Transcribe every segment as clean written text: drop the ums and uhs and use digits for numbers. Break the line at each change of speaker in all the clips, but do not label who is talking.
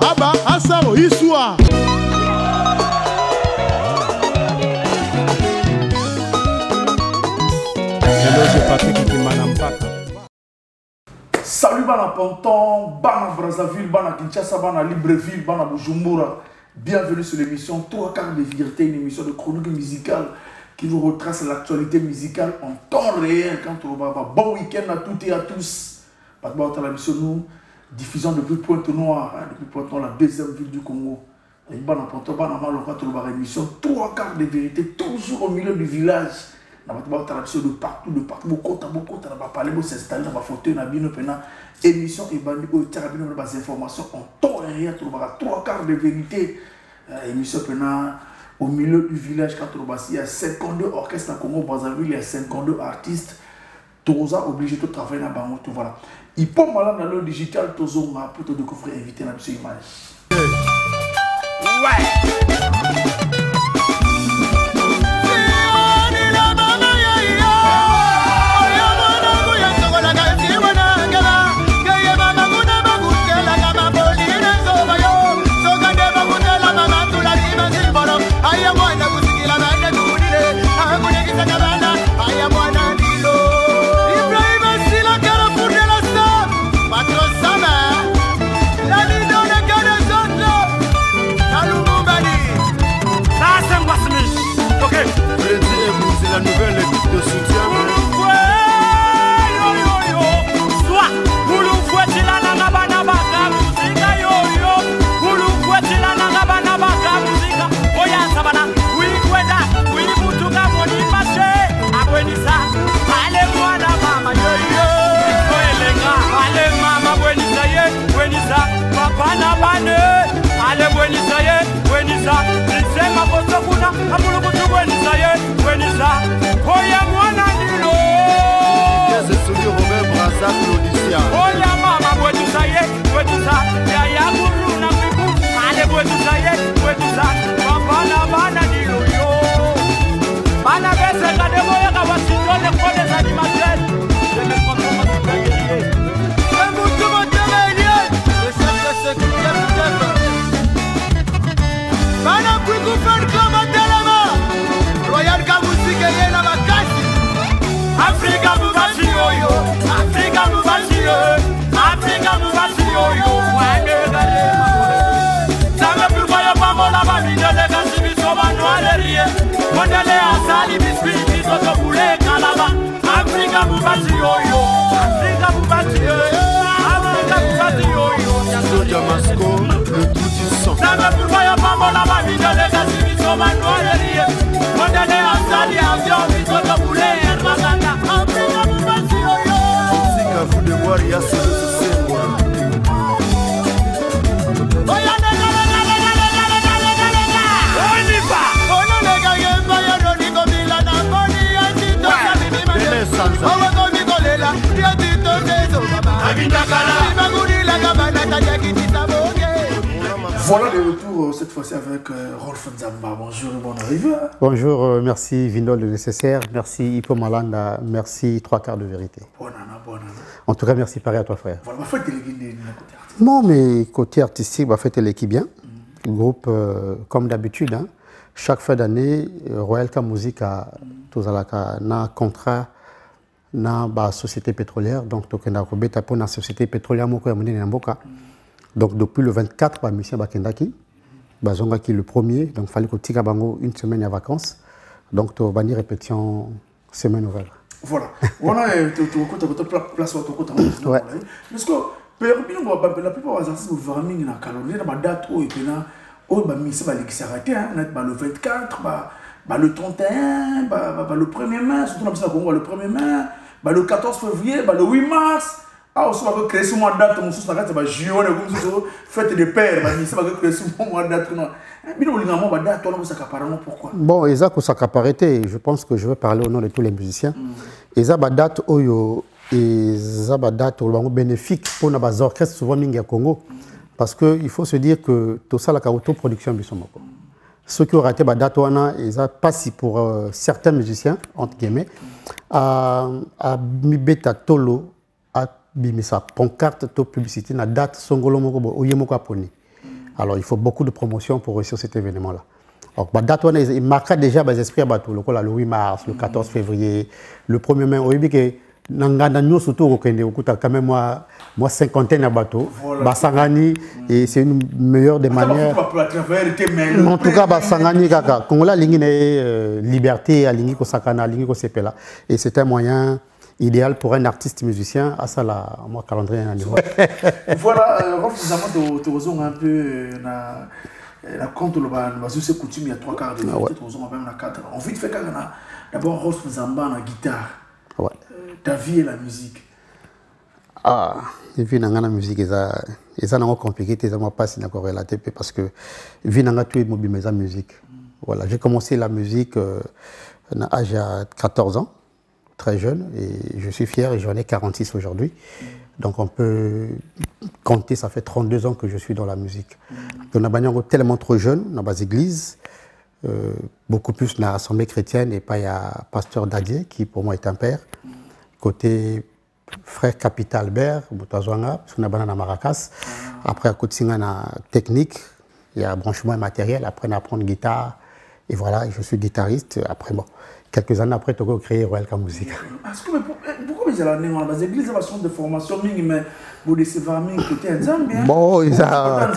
Aba Asaro Isua.
Salut Bana Ponton, Bana Brazzaville, Bana Kinshasa, Bana Libreville, Bana Bujumbura. Bienvenue sur l'émission 3 quarts de vérité, une émission de chronique musicale qui vous retrace l'actualité musicale en temps réel. Quand on va bon week-end à toutes et à tous. Pas de la mission, nous diffusons depuis Pointe-Noire, depuis Pointe-Noire, la deuxième ville du Congo. Et Bana Ponton, Bana Malo, quand on va émission 3 quarts de vérité, toujours au milieu du village. De partout, beaucoup de parler, s'installer dans ma fauteuil, dans la émission et des informations en temps réel, 3 quarts de vérité. Émission au milieu du village, quand il y a 52 orchestres à Congo, Brazzaville, il y a 52 artistes. Tous obligés de travailler dans le tout voilà. Il peut mal dans le digital, tous pour te découvrir, inviter dans cette image. Ouais!
La nouvelle équipe de soutien.
Voilà de retour cette fois-ci avec Rolf Nzamba. Bonjour et bonne arrivée.
Bonjour, merci Vindol le nécessaire, merci Hippo Malanda, merci 3 quarts de vérité.
Bonne année, bonne année.
En tout cas, merci pareil à toi frère.
Voilà, faites les côté artistique.
Non, mais côté artistique, faites l'équipe bien. Groupe comme d'habitude, hein. Chaque fin d'année, Royal Cam Music a un contrat dans la société pétrolière. Donc, il y a une société pétrolière donc, depuis le 24, la mission Bakendaki, qui est le premier. Donc, il fallait que tu aies une semaine de vacances. Donc, tu as une répétition semaine ouverte.
Voilà. Voilà, tu as place où tu as ouais. Parce que la plupart des artistes vont venir dans la calorie, dans la date où ils ont le 24, le 31, le 1er mai, surtout dans le Congo, le 1er mai, le 14 février, le 8 mars. Ah, aussi, on va créer ce mois de date, on va juillet, fête des pères, on va créer ce mois de date.
Bon, Eza ko s'accaparité, je pense que je vais parler au nom de tous les musiciens. Eza ba date oyo, Eza ba date bénéfique pour les orchestres souvent mingi à Congo, parce que il faut se dire que tout ça la autoproduction bisomako. Ceux qui ont raté la date, ils ont passé pour certains musiciens, entre guillemets, à Mibeta Tolo, à Bimisa, pancarte, to publicité, la date, Songolo Moko, Oyemoko Aponi. Alors, il faut beaucoup de promotion pour réussir cet événement-là. Donc, date, il marquera déjà les esprits à bateau. Le 8 mars, le 14 février, le 1er mai. On dit que nous surtout quand même moi cinquantaine à bateau. Basangani, et c'est une meilleure des manières. En tout cas, Basangani, Congola, liberté, Sepela. Et c'est un moyen idéal pour un artiste musicien à ça là, moi calendrier.
Voilà, nous avons un peu la compte le c'est coutume il y a 3 quarts de vérité, même la 4. On vite fait d'abord Ross Nzamba la guitare.
Ouais.
Ta vie et la musique.
Ah, et puis dans la musique et ça n'a compliqué, c'est pas si d'accord relaté parce que vie n'a tout mobile mais la musique. Voilà, j'ai commencé la musique à l'âge de 14 ans, très jeune, et je suis fier et j'en ai 46 aujourd'hui. Donc on peut compter, ça fait 32 ans que je suis dans la musique. On a tellement trop jeune dans les églises, beaucoup plus dans l'assemblée chrétienne et pas il y a pasteur Dadier qui pour moi est un père. Côté frère Capital Albert, Boutazouanga, parce qu'on a banana Maracas. Après à côté de la technique, il y a branchement matériel, après on apprend la guitare et voilà, je suis guitariste. Après bon. Quelques années après, tu as créé Royal Ka Musique.
Pourquoi vous allez dans les églises, la de formation, mais vous laissez vraiment côté ensemble.
Bon, ça.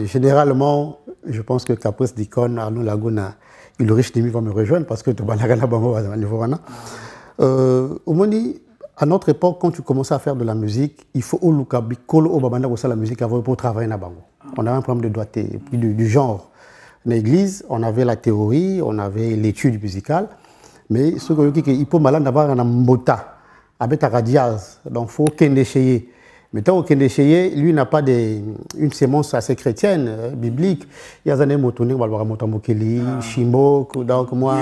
Généralement, je pense que Capos Dicon, Arnaud Laguna, il riche Nimi va me rejoindre parce que tu vas la bango à niveau. Au moins, à notre époque, quand tu commençais à faire de la musique, il faut au Lukabi, Kolo Obabanda, la musique avant pour travailler dans bango. On avait un problème de doigté, puis du genre. Dans l'église, on avait la théorie, on avait l'étude musicale, mais ce qu'il faut malin d'avoir un mbota avec un radiaz, donc il faut qu'un déchéier. Mais tant qu'un déchéier, lui n'a pas une sémence assez chrétienne, biblique. Il y a des années motoné, on va voir Motamokeli, Shimbo, donc moi,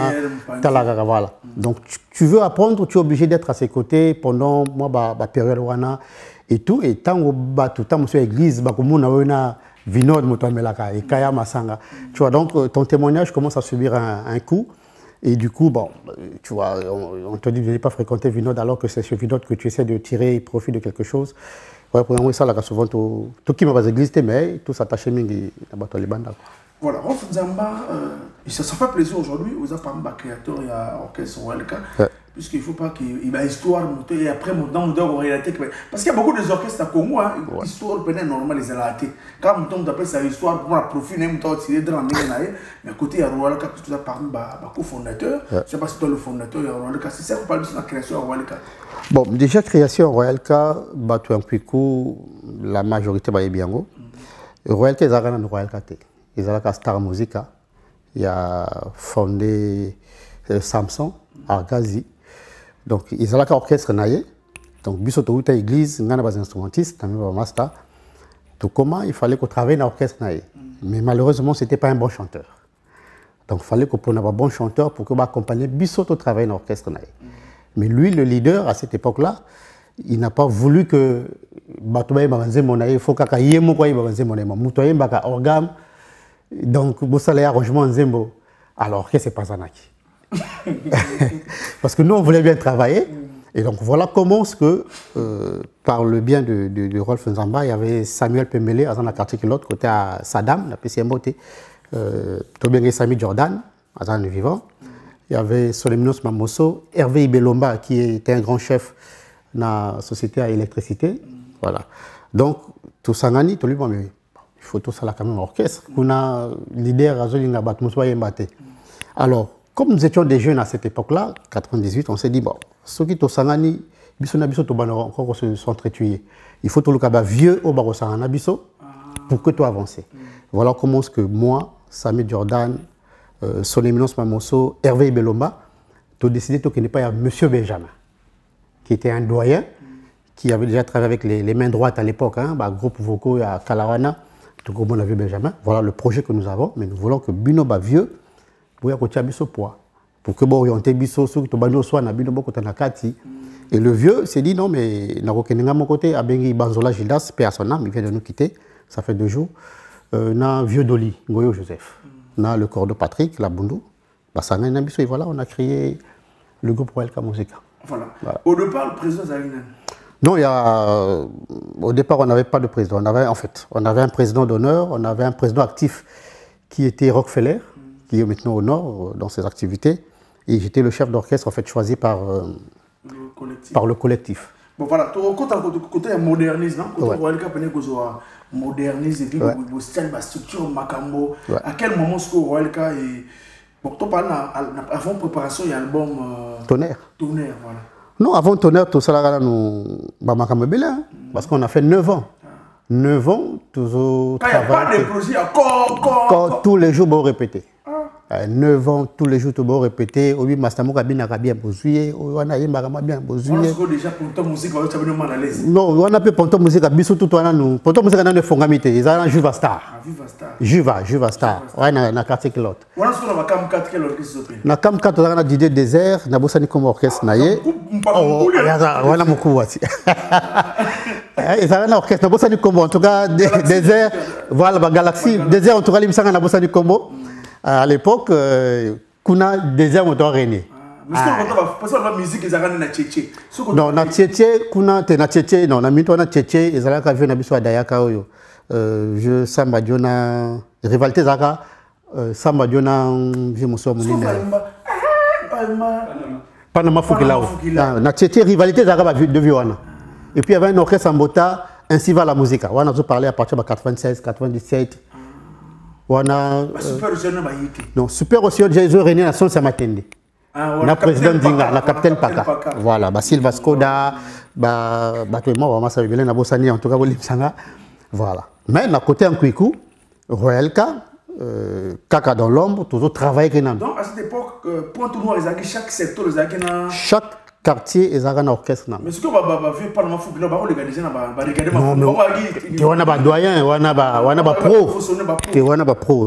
Talagara, voilà. Donc tu veux apprendre, tu es obligé d'être à ses côtés pendant moi la période wana et tout. Et tant que tout temps sur l'église, Vinod Motomelaka et Kaya Masanga. Tu vois, donc ton témoignage commence à subir un coup. Et du coup, bon, tu vois, on te dit de ne pas fréquenter Vinod alors que c'est sur Vinod que tu essaies de tirer profit de quelque chose. Ouais, pour moi, ça, là, souvent, tout qui m'a pas existé, mais tout s'attache à les bandes.
Voilà, Rolf Nzamba, ça fait plaisir aujourd'hui. Vous avez parlé de créateur et orchestre Royal Ka. Puisqu'il ne faut pas qu'il y ait histoire et après dans le réalité. Parce qu'il y a beaucoup d'orchestres à Congo, histoire peut-être normale les alatés. Quand on appelle ça histoire pour la profil, on a tiré dans mais à côté il y a Royal Ka, puisque tu as parlé de cofondateur. Je ne sais pas si toi le fondateur il y a Royal Ka. C'est ça qu'on parle de la création à Royal Ka.
Bon, déjà création Royal Ka, la majorité est bien. Royal Ka, ils ont Royal Ka. Ils ont Star Musica. Il y a fondé Samson, Argazi. Donc, ils ont un orchestre naïe. Donc, bisoto uta église, il y a des instrumentistes, il y a des master. Tout comment il fallait qu'on travaille dans l'orchestre naïe. Mais malheureusement, ce n'était pas un bon chanteur. Donc, il fallait qu'on prenne un bon chanteur pour qu'on accompagne bisoto travailler dans l'orchestre naïe. Mais lui, le leader, à cette époque-là, il n'a pas voulu que Batoubaye Babanze Monaï, il faut qu'il y ait un Monaï, Moutouaye Mbaka Orgam, donc, Boussale arrangement Nzembo. Alors, qu'est-ce qui se passe en Aki? Parce que nous, on voulait bien travailler. Et donc, voilà comment, par le bien de Rolf Nzamba, il y avait Samuel Pembele, à la quartier de l'autre côté, à Saddam, la PCMOT, Tobengé Sami Jordan, à le vivant. Il y avait Solemnos Mamoso, Hervé Ibelomba, qui était un grand chef dans la société à électricité. Voilà. Donc, tout ça, tout le monde, il faut tout ça là quand même orchestre. On a leader à Zolinga Batmouswa Yembate. Alors, comme nous étions des jeunes à cette époque-là, 98, on s'est dit, bon, ceux qui sont sangani, bisona biso to bana encore s'entretuer. Il faut tout le cas vieux au baro sangana biso pour que tu avances. Voilà comment ce que moi, Sami Jordan, Soléminos Mamoso, Hervé Belomba, tu as décidé qu'il n'y ait pas Monsieur Benjamin, qui était un doyen, qui avait déjà travaillé avec les mains droites à l'époque, groupe vocaux à Kalawana, tout comme on a vu Benjamin. Voilà le projet que nous avons, mais nous voulons que Bino ba vieux, pour que orienter biso sur to bano soit na bino boko tanakati. Et le vieux s'est dit non mais na kokenga mon côté abengi Banzola Gildas personnel, il vient de nous quitter, ça fait 2 jours. Na vieux Doli Ngoyo Joseph, na le corps de Patrick Labundu, basanga na biso et voilà on a créé le groupe Royal Ka Musique.
Voilà. Au départ le président Zalinen.
Non, au départ, on n'avait pas de président. On avait un président d'honneur, on avait un président actif qui était Rockefeller, qui est maintenant au nord dans ses activités. Et j'étais le chef d'orchestre, en fait, choisi par le collectif.
Bon, voilà, côté modernisme, quand Royal Cap modernise et puis le style, la structure, Macambo, à quel moment est-ce que Royal Cap est. Bon, tu parles avant préparation, il y a l'album
Tonnerre.
Tonnerre, voilà.
Non, avant Tonnerre, tout ça, nous Macambo Bélin, parce qu'on a fait 9 ans. 9 ans, toujours.
Quand il n'y a pas de projet, encore.
Tous les jours, on répéter. 9 ans, tous les jours, tu vas répéter. Oui, Mastamo Kabina a bien bossé. On a bien bossé.
On a déjà pour ta musique, on a mal à l'aise.
Non, on a pour ta musique, bisous tout le monde. Pour ta musique, on a des fongamite. Ils ont Juva Star. Juva Star. Ouais, na quartier Kilote.
On a sur la Cam 4 quel orchestre s'appelle.
Na Cam 4, on a Didier Désert, na bossani comme orchestre naie. Oh, on a mon coup aussi. Ils ont un orchestre, na bossani comme en tout cas Désert. Voilà, Galaxy. Désert, en tout cas, les missions na bossani combo. À l'époque, kuna désert on doit régner.
Mais parce que la musique ils ont na tchétché.
Non, na tchétché kuna te na tchétché non na mito na tchétché ils allaient ka vu na biso dayaka oyo. Je samba diona rivalité zaka samba diona je me souviens mon Panama Fukilao. Na tchétché rivalité zaka de viwana. Et puis il y avait un orchestre en Bota, ainsi va la musique. On a parlé à partir de 96, 97.
Super Océan
non, Super Océan, j'ai réuni la son Samatende. Le président Dinga, la capitaine Paka. Voilà, Silva Skoda, en tout cas, voilà. Mais à côté en Kwiku, Royal Cap, Kaka dans l'ombre, toujours travailler.
Donc à cette époque, point tout noir, chaque secteur,
chaque quartier est un orchestre.
Mais ce que vous pas dans Fukila, vous regardez
on a doyen, on a pro. On a pro,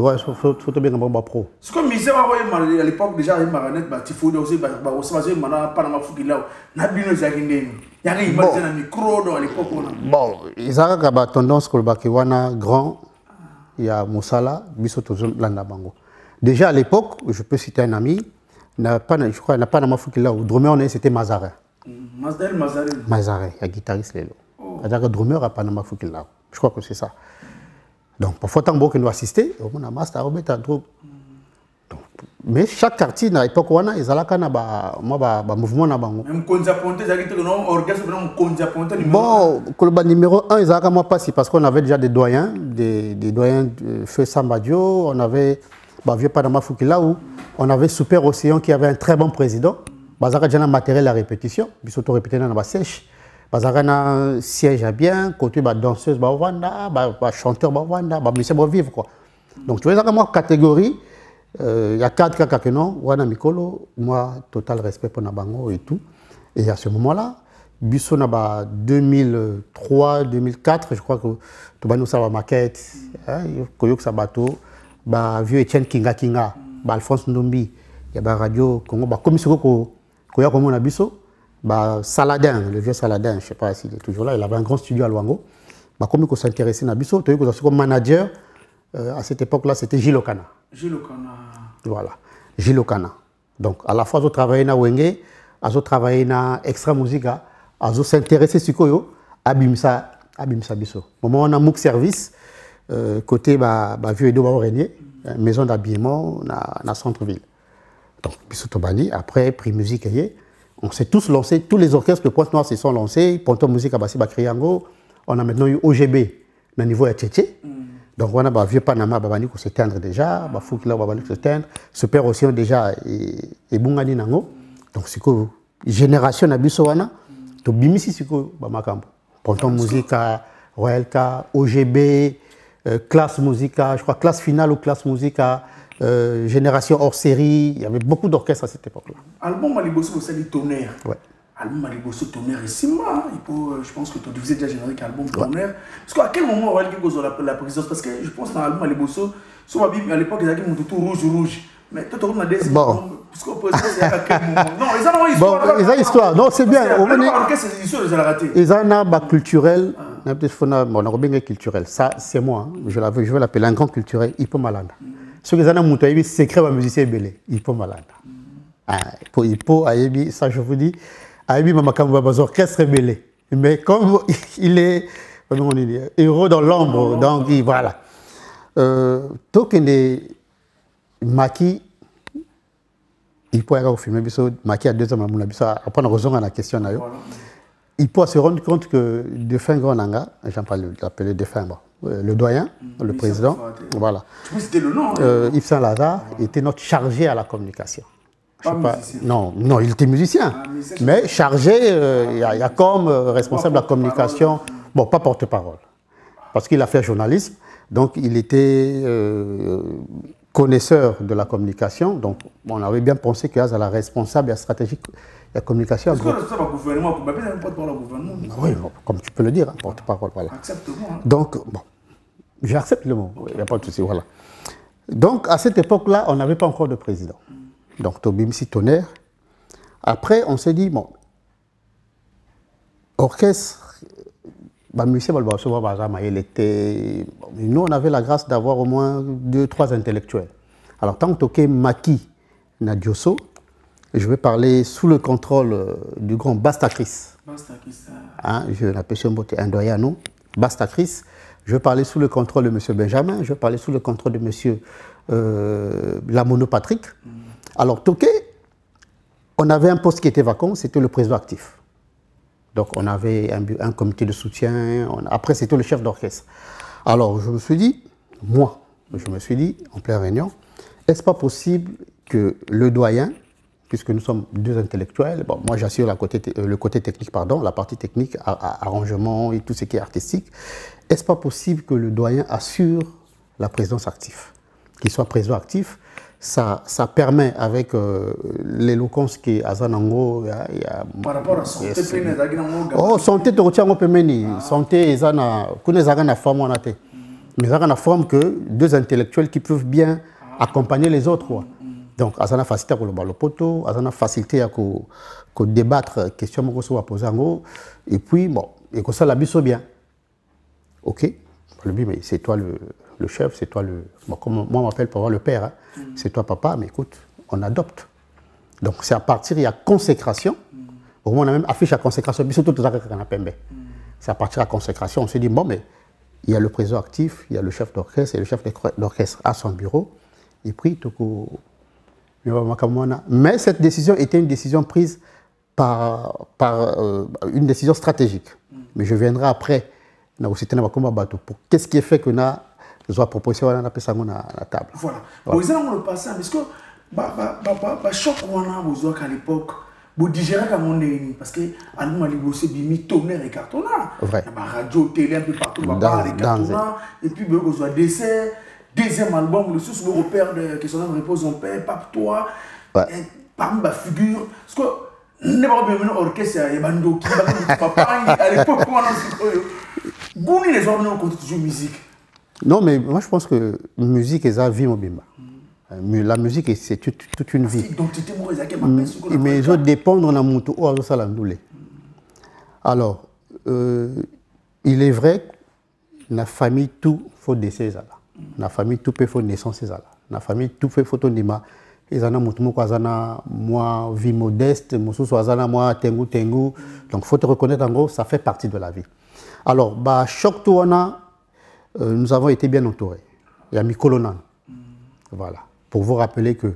faut bien avoir pro.
Ce que misère à l'époque déjà il m'a tifo aussi aussi Panama Fukila. Na bino zakindeni. Il y a un micro dans l'époque.
Bon, ils ont tendance que le grand, il y a Moussala, biso toujours landa bango. Déjà à l'époque, je peux citer un ami. Je crois qu'il n'a pas de mafouki là où drummer c'était Mazarin. Mazarin, il y a guitariste là. C'est-à-dire que drummer n'a pas de mafouki là. Je crois que c'est ça. Donc parfois tant que nous assister, on a master on met un groupe. Mais chaque quartier à l'époque on a ils allaient quand ba mouvement na bango.
Même Konza Ponte ça dit que non orchestre vraiment Konza Ponte
numéro. Bon, le numéro 1 ils allaient moi passer parce qu'on avait déjà des doyens de Feu Sambadio, on avait vieux Panama Fukila où on avait Super Océan qui avait un très bon président. Bazaka déjà matériel à répétition, bisoto répéter dans la sèche. Bazaka na siège à bien, côté danseuse wanda, chanteur wanda, monsieur vivre quoi. Donc tu vois ça moi catégorie il y a 4 cas que non, wana mikolo, moi total respect pour Nabango et tout. Et à ce moment-là, biso na 2003, 2004, je crois que tout nous ça va maquette, koyok sa bateau. Vieux Etienne Kinga, Alphonse Ndombi, il y a radio Congo, comme ce qu'on a biso, Saladin, le vieux Saladin, je ne sais pas s'il est toujours là, il avait un grand studio à Luango. Comme il s'intéressait à biso, comme manager, à cette époque-là, c'était Gilles Okana. Voilà, Gilles Okana. Donc, à la fois, je travaillais dans Wenge, je travaillais dans Extra Musica, je s'intéressais à ce qu'il y a, Abimsa biso. Au moment où on a Mouk Service, côté vieux Edo Régnier, maison d'habillement dans centre-ville. Donc, Bissotobani, après, Prix Musique, on s'est tous lancés, tous les orchestres de Pointe-Noire se sont lancés, Ponto Musique à Bassi Bakriango, on a maintenant eu OGB, au niveau de Tchétché. Donc, on a vieux Panama, Babani, qui s'éteindre déjà, Bafoukila, Babani, qui s'éteindre, Super Océan déjà, et Bungani Nango. Donc, c'est que, génération Abissowana, to Bimisi, c'est que, Bamakambo. Ponto Musique à Royal Cap, OGB, classe musica, je crois classe finale ou classe musica, génération hors série, il y avait beaucoup d'orchestres à cette époque-là.
Album Malibosso, c'est du Tonnerre.
Ouais.
Album Malibosso, Tonnerre et Simba, je pense que tu divisé déjà générique album Tonnerre. Parce qu'à quel moment on va dire la présidence? Parce que je pense que dans l'album Malibosso, à l'époque, ils avaient mis tout rouge. Mais toi, tu as des
bon.
Parce qu'au président, c'est à quel moment? Non, ils ont une histoire.
Bon, ils ont une histoire. Non, c'est bien. Ils ont un bac culturel. On a bien culturel. Ça, c'est moi. Je vais l'appeler un grand culturel. Il peut malade. Ce que les gens ont secret de musicien belé. Il peut malade. Il peut, ça je vous dis, il peut orchestre belé. Mais comme il est, comment on dit, héros dans l'ombre, donc voilà. Tokende Maki, il peut avoir filmé, Maki a 2 ans, après on a raison à la question. Il peut se rendre compte que Défunt Gronanga, j'en parle, l'appeler Défunt, le doyen, le président, voilà.
C'était le nom.
Yves Saint-Lazare était notre chargé à la communication. Non, non, il était musicien, mais chargé, il y a comme responsable de la communication, bon, pas porte-parole, parce qu'il a fait journalisme, donc il était connaisseur de la communication, donc on avait bien pensé qu'il y a la responsable et la stratégique de la communication.
Est-ce que ça va gouvernement, on peut pas porte-parole au gouvernement?
Oui, comme tu peux le dire, hein, porte-parole, voilà.
Accepte-moi.
Donc, bon, j'accepte le mot, il n'y a pas de souci, voilà. Donc, à cette époque-là, on n'avait pas encore de président. Donc, Tobimsi Tonnerre. Après, on s'est dit, bon, orchestre, il était... Nous, on avait la grâce d'avoir au moins 2, 3 intellectuels. Alors, tant que toqué Maki Nadioso, je vais parler sous le contrôle du grand Bastakris. Hein, je l'appelle un doyen, Bastakris. Je vais parler sous le contrôle de M. Benjamin. Je vais parler sous le contrôle de M. Lamono Patrick. Alors, Toké, on avait un poste qui était vacant, c'était le président actif. Donc, on avait un comité de soutien. Après, c'était le chef d'orchestre. Alors, je me suis dit, moi, en pleine réunion, est-ce pas possible que le doyen, puisque nous sommes 2 intellectuels, bon, moi j'assure le côté technique, pardon, la partie technique, arrangement et tout ce qui est artistique, est-ce pas possible que le doyen assure la présidence active? Qu'il soit président actif, ça permet avec l'éloquence qui est à Zanango.
Par rapport à santé,
santé, tu retiens un santé, Zana, Kunezagana femme, on a été. Mais Zagana forme que 2 intellectuels qui peuvent bien accompagner les autres. Quoi. Donc, Azana facilité à le poto, Azana facilité à débattre, question que soit posée en gros, et puis, bon, et que ça la bise bien. Ok, mais c'est toi le chef, c'est toi le. Bon, comme moi, on m'appelle pour voir le père, hein. C'est toi papa, mais écoute, on adopte. Donc, c'est à partir, il y a consécration. Au moins, on a même affiché la consécration, mais surtout, c'est à partir de la consécration, on se dit, bon, mais il y a le président actif, il y a le chef d'orchestre, et le chef d'orchestre à son bureau, et puis, mais cette décision était une décision prise par une décision stratégique. Mais je viendrai après. Pour qu'est-ce qui est fait que nous avons proposé à la table.
Voilà. Vous avez le passé, parce que le choc qu'on a à l'époque, vous digérez comme on est, parce que nous avons bossé bimi tonnerre et cartonnat.
Vrai.
Radio, télé, un peu partout, et puis vous avez dessert. Deuxième album, le sous repère de que son âme repose en paix, Pape toi, parmi ma figure. Parce que nous n'avons pas bien orchestre, il y a Bando qui papa, à l'époque, comment on a les ordres contre toujours musique.
Non, mais moi je pense que la musique est la vie, Mobimba. La musique, c'est toute une vie. Mais les autres dépendent de mon tour ou à l'autre. Alors, il est vrai que la famille, tout, faut décès. La famille tout peut faire naissance la famille tout fait photo nima ezana mutumo kwa zana moi vie modeste mususu azana moi tengu donc faut te reconnaître en gros ça fait partie de la vie. Alors bah choc tout on a nous avons été bien entourés. Il y a Mikolonan. Voilà, pour vous rappeler que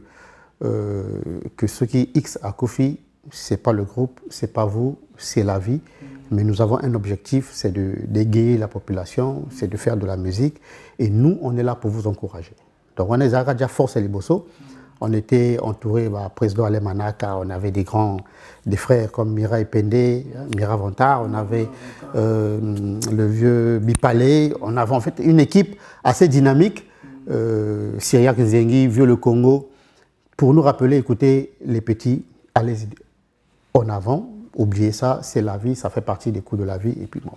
ce qui X à Kofi, c'est pas le groupe, c'est pas vous, c'est la vie. Mais nous avons un objectif, c'est d'égayer la population, c'est de faire de la musique. Et nous, on est là pour vous encourager. Donc, on est déjà force et les bossos. On était entouré par le président Alain Manaka, on avait des frères comme Mira Epende, Mira Vantard, on avait le vieux Bipalé. On avait en fait une équipe assez dynamique, Syriac Zengi, Vieux le Congo, pour nous rappeler, écoutez, les petits, allez-y en avant. Oubliez ça, c'est la vie, ça fait partie des coups de la vie. Et puis, bon.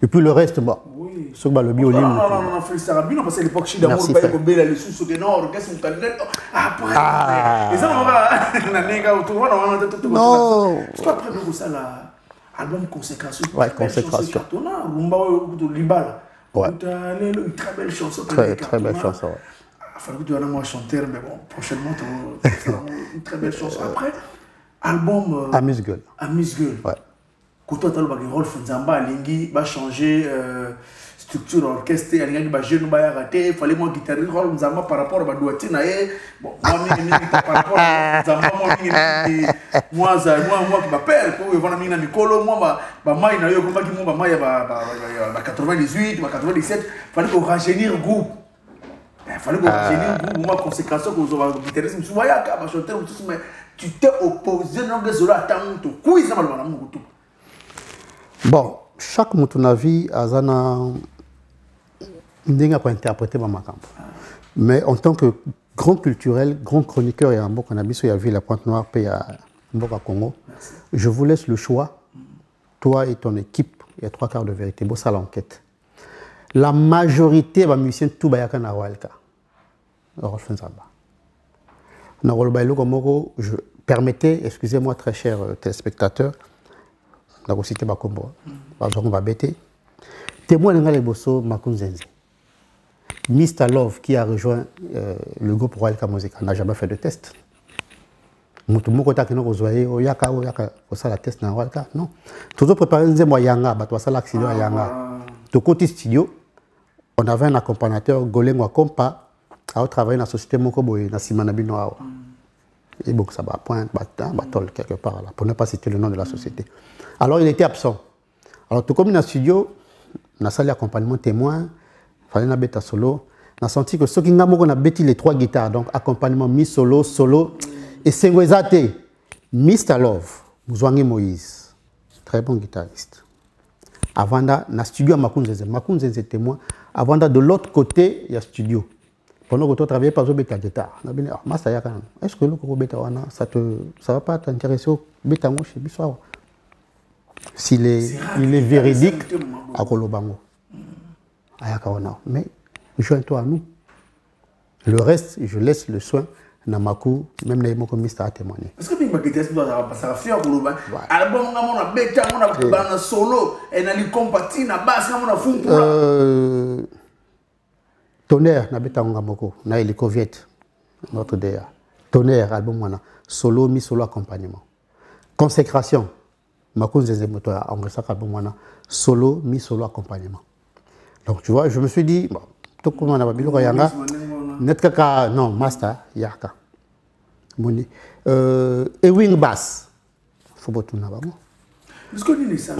Et puis le reste, bon,
oui.
Ce que le biolim.
Non, Félix Arabino, parce que l'époque, je suis d'amour, pas comme Bella, les sous de Nord, qu'est-ce qu'on t'a dit? Après, et ça, on va. Non. Parce qu'après, nous, ça, l'album Consécration.
Ouais, Consécration.
Rumba, Libala.
Ouais.
Une très belle chanson.
Très belle chanson, ouais.
Enfin, tu vas moi chanter, mais bon, prochainement, tu auras une très belle chanson. Après, album.
Amuse-Gueule.
Amuse-Gueule.
Ouais.
Quand tu as Rolf Nzamba, Lingi va changer structure orchestre, il y a des jeunes qui raté, il fallait moi guitariste Rolf Nzamba par rapport à Badouati nae. Bon, moi par rapport à Nzamba moi qui m'appelle, pour voir mina Mikolo, moi mai na yo comme qui moi mai ba 98, ba 97, fallait qu'on rajeunir le groupe. Il fallait qu'on rajeunir le groupe, moi conséquence que vous avez guitariste, je voyais que chanteur mais tu t'es opposé non que cela tant tout. Quoi ça mal mon groupe.
Bon, chaque motonavi a un ndinga pour interpréter ma camp. Mais en tant que grand culturel, grand chroniqueur et un bon cannabis, il y a vu la Pointe Noire pays à Mboka Congo. Je vous laisse le choix, toi et ton équipe, il y a 3/4 de vérité, bon ça l'enquête. La majorité des musiciens tout bayaka na Royalka. Rolf Nzamba. Na Rolbailo Komoko, je permettez, excusez-moi très chers téléspectateurs, la cité Bakombo, par exemple, on va bêter. Témoin de Ngale-Bosso, Makunzenze. Mr. Love, qui a rejoint le groupe Royal Music, n'a jamais fait de test. Moutoumou Kota Kino Rozoye, Oyaka, pour ça la test dans Royal. Non. Toujours préparé, nous avons Yanga, bah toi ça l'accident à Yanga. De côté studio, on avait un accompagnateur, Goleng Wakompa, à travailler dans la société Mokoboy, dans Simanabino. Et bon, ça va point, batol quelque part là, pour ne pas citer le nom de la société. Alors il était absent. Alors tout comme dans le studio, dans la salle d'accompagnement témoin, il fallait une bêta solo. On a senti que ce qui a bêti les 3 guitares, donc accompagnement mi solo, solo et Sengwezate, Mr. Love, Mouzwangi Moïse, très bon guitariste. Avant dans le studio à Makunzenze témoin. Avant de l'autre côté, il y a studio. Pendant que tu travailles par exemple la guitare, est-ce que le ça ne va pas t'intéresser au bêta chez Bissau? S'il est véridique, à Kolobango. Mais joins-toi à nous. Le reste, je laisse le soin. Namaku, même les mots comme à témoigner.
Est-ce que tu guitare ça fait Koloban? Album on a bêta, on a solo, et on a compati, na basse, on a fou.
Tonnerre, na bêta Ngamoko, na Hélicoviet, notre DA. Tonnerre, album on a solo, mi solo accompagnement. Consécration. Makunzenze Moto a enregistré album on a solo, mi solo accompagnement. Donc tu vois, je me suis dit, bon, tout comme on a babilou Yanga, net kaka, non, master, Yaka. Moni. Ewing bass. Faut pas tout n'avoir.
Est-ce que tu dis ça?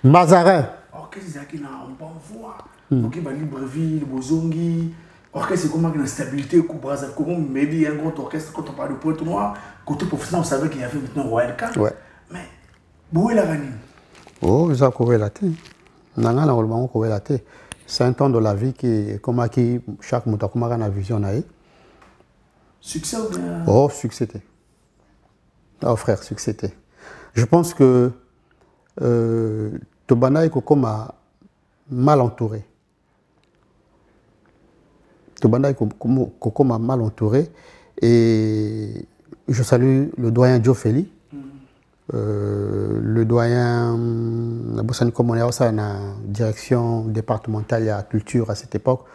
Mazarin.
Orchestre qui n'a pas bonne voix. Donc il va Libreville, Bozongi. Orchestre c'est comment qu'il y a une stabilité, comment maybe un grand orchestre quand on parle de Pointe Noire, côté professionnel, on savait qu'il y avait maintenant Royal K.
Ouais.
Mais où est la vanille?
Oh, ils ont couru la tête. Nanga na olbango couru la tête. C'est un temps de la vie qui, comme qui chaque mot comme a vision naïe.
Succès ou bien?
Oh, succès. Oh frère, succès. Je pense que Tobana est comme mal entouré. Tobana est comme mal entouré. Et je salue le doyen Joe Feli. Le doyen, comme on est à la direction départementale de la culture à cette époque,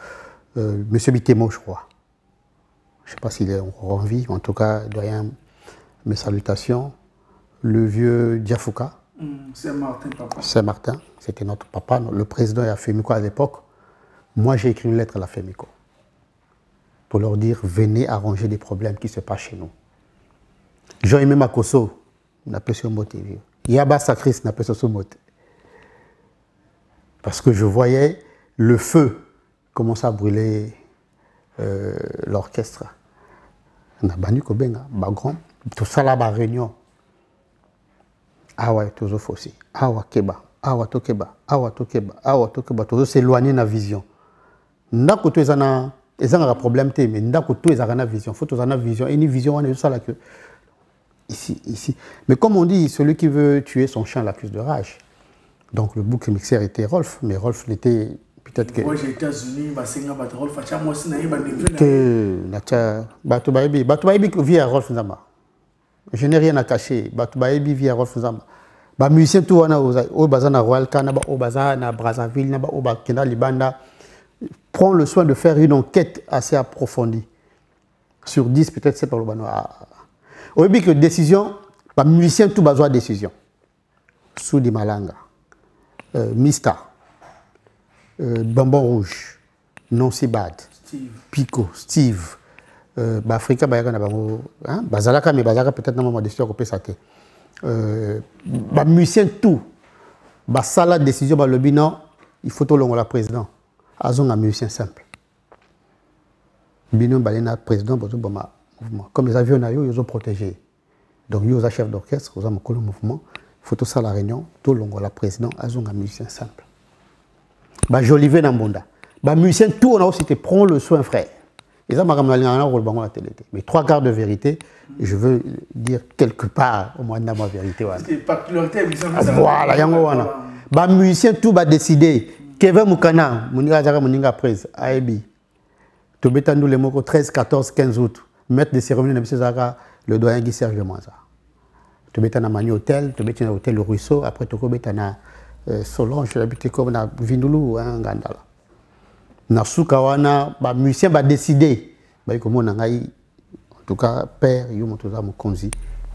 Monsieur Bitemo, je crois. Je ne sais pas s'il est encore en vie, en tout cas, doyen, mes salutations. Le vieux Diafouka.
Saint-Martin, papa.
Saint-Martin, c'était notre papa, le président de la FEMICO à l'époque. Moi, j'ai écrit une lettre à la FEMICO pour leur dire venez arranger des problèmes qui se passent chez nous. Jean-Aimé Makoso. N'a pas sur moté. Yaba Sakris n'a pas sur moté. Parce que je voyais le feu commencer à brûler l'orchestre. On a banni Kobenga, Bagron, tout ça là, la réunion. Awa toujours faussé. Awa Keba, Awa Tokeba, Awa Tokeba, Awa Tokeba, toujours s'éloigner de la vision. N'a que tous les un problème, mais n'a que tous les une vision. Faut tous une vision. Et une vision, on est ça là que. Ici. Mais comme on dit, celui qui veut tuer son chien l'accuse de rage. Donc le bouc émissaire était Rolf, mais Rolf n'était peut-être que...
Moi j'ai été aux États-Unis, Rolf a moi aussi
Batoubaïbi vit à Rolf Nzamba. Je n'ai rien à cacher. Batoubaïbi vit à Rolf Nzamba. Musicien tout au bazar na Royal Kana, au bazar na Brazzaville, au Bakina Libanda. Prends le soin de faire une enquête assez approfondie. Sur 10, peut-être c'est par le banois. Au début que décision, les musiciens tout besoin de décision. Soudi Malanga, Mista, Bambon Rouge, Nancy Bad, Pico, Steve, Africa Bayaka Nabango, Bazalaka, mais Bazalaka peut-être dans ma décision qu'on ça. Musicien tout, Basala décision, le bilan, il faut tout le la président. Azon un musicien simple. Binon Balena président, mouvement. Comme les avions, ils ont protégé. Donc, ils ont chef d'orchestre, ils ont un mouvement. Il faut tout ça la réunion, tout le monde, la président, Azon un musicien simple. Jolivet Nambonda. Musicien tout, on a aussi été prends le soin, frère. Et ça, la télé. Mais 3 quarts de vérité, je veux dire quelque part, au moins, dans ma vérité.
Parce que particularité,
voilà, il musicien tout va décider. Kevin Moukana, Moninga Presse, AEB. Tu mets les mots 13, 14, 15 août. Maître de cérémonie, le doyen Guy Serge Manza. Tu mets un hôtel, tu mets un hôtel Le Ruisseau, après tu mets un Solange, j'habite comme dans Vindulu, un Gandala. Na Soukawana, le musicien va décider. En tout cas, père,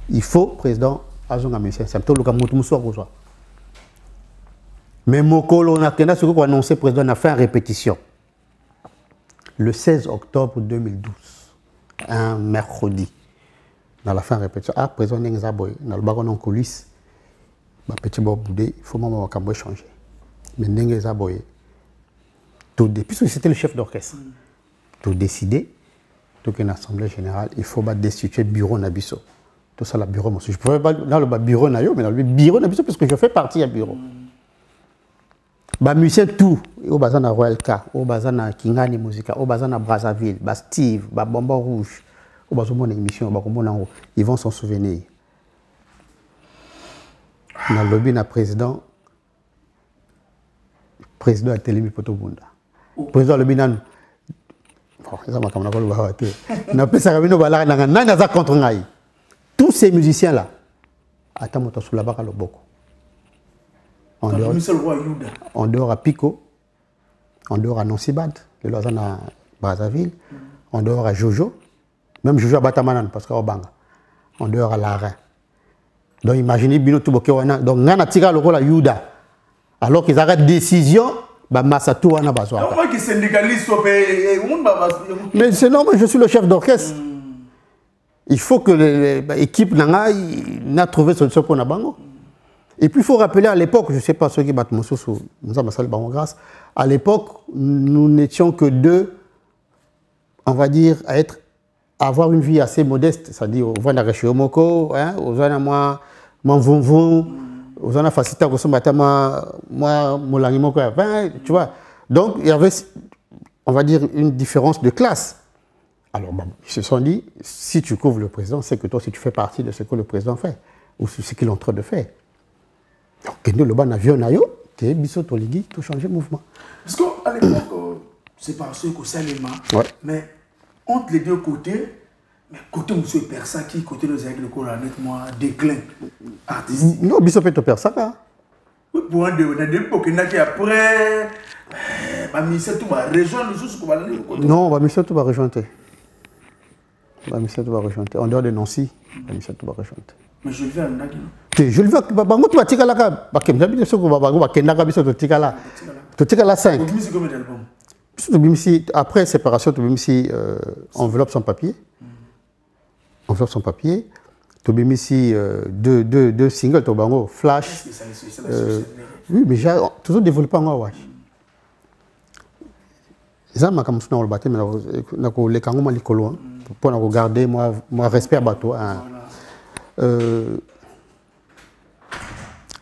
il faut, président, Azonga musicien, c'est tout le cas, mais Mokolo, on a annoncé, le président a fait une répétition. Le 16 octobre 2012, un mercredi, dans la fin de répétition, le président Nengazaboy, dans le baron en coulisses, petit boudé, il faut que changer. Mais Nengazaboy, puisque c'était le chef d'orchestre, tout décidé, tout une assemblée générale, il faut destituer le bureau Nabiso. Tout ça, le bureau, je ne pouvais pas dans le bureau Nayo, mais dans le bureau Nabiso, parce que je fais partie du bureau. Musicien tout, au bazana Royal K, au bazana Kingani Musica, au bazana Brazzaville, Steve, Bambon Rouge, au bazana émission, ils vont s'en souvenir. Dans le lobby, le président a Télémi Potobunda. Président lobby, tous ces musiciens-là, attends, sous la barre à l'oboko. En dehors à Pico, en dehors à Nancy Bad, le Lausanne à Brazzaville, en dehors à Jojo, même Jojo à Batamanan, parce qu'à Obanga, en dehors à Lara. Donc imaginez Bino Tubokewana, donc Nana tira le rôle à Yuda, alors qu'ils arrêtent décision, Massatou Wana Bazouaka. Mais c'est normal, je suis le chef d'orchestre. Il faut que l'équipe n'a trouvé solution pour Nabango. Et puis il faut rappeler à l'époque, je ne sais pas ceux qui battent mon sous, grâce, à l'époque, nous n'étions que deux, on va dire, à avoir une vie assez modeste, c'est-à-dire, on va dans le Moko, on va dans moi, Vonvon, on va dans Facita, moi, Molangi Moko, tu vois. Donc, il y avait, on va dire, une différence de classe. Alors, ils se sont dit, si tu couvres le président, c'est que toi, si tu fais partie de ce que le président fait, ou ce qu'il est en train de faire. Donc, nous, le ban avion, qui est Bissot Oligui, tout changer le mouvement.
Parce qu'à l'époque, c'est pas ceux qui Salema, mais entre les deux côtés, mais côté M. Persaki, côté de Zagre, moi, déclin artistique.
Non, Bissot peut te Persaka.
Oui, pour un époque, il y a qui après, Michel tout va rejoindre les autres côté.
Non, Michel tout va rejoindre. Michel tout va rejoindre. En dehors de Nancy, Michel tout va rejoindre.
Mais je le fais à Nagino.
Je le veux, bango tu vas tirer là, j'habite sur le bango, va kendaga biso tu tire là. Tu tire là 5.
Tu combien d'albums?
Après séparation, tu mets ici enveloppe sans papier. Enveloppe sans papier. Tu mets ici deux singles, tu bango flash. Oui, mais j'ai toujours développé en moi. Ça m'a comme ça on le battait, mais les kango m'a likolo pour regarder moi respect bateau.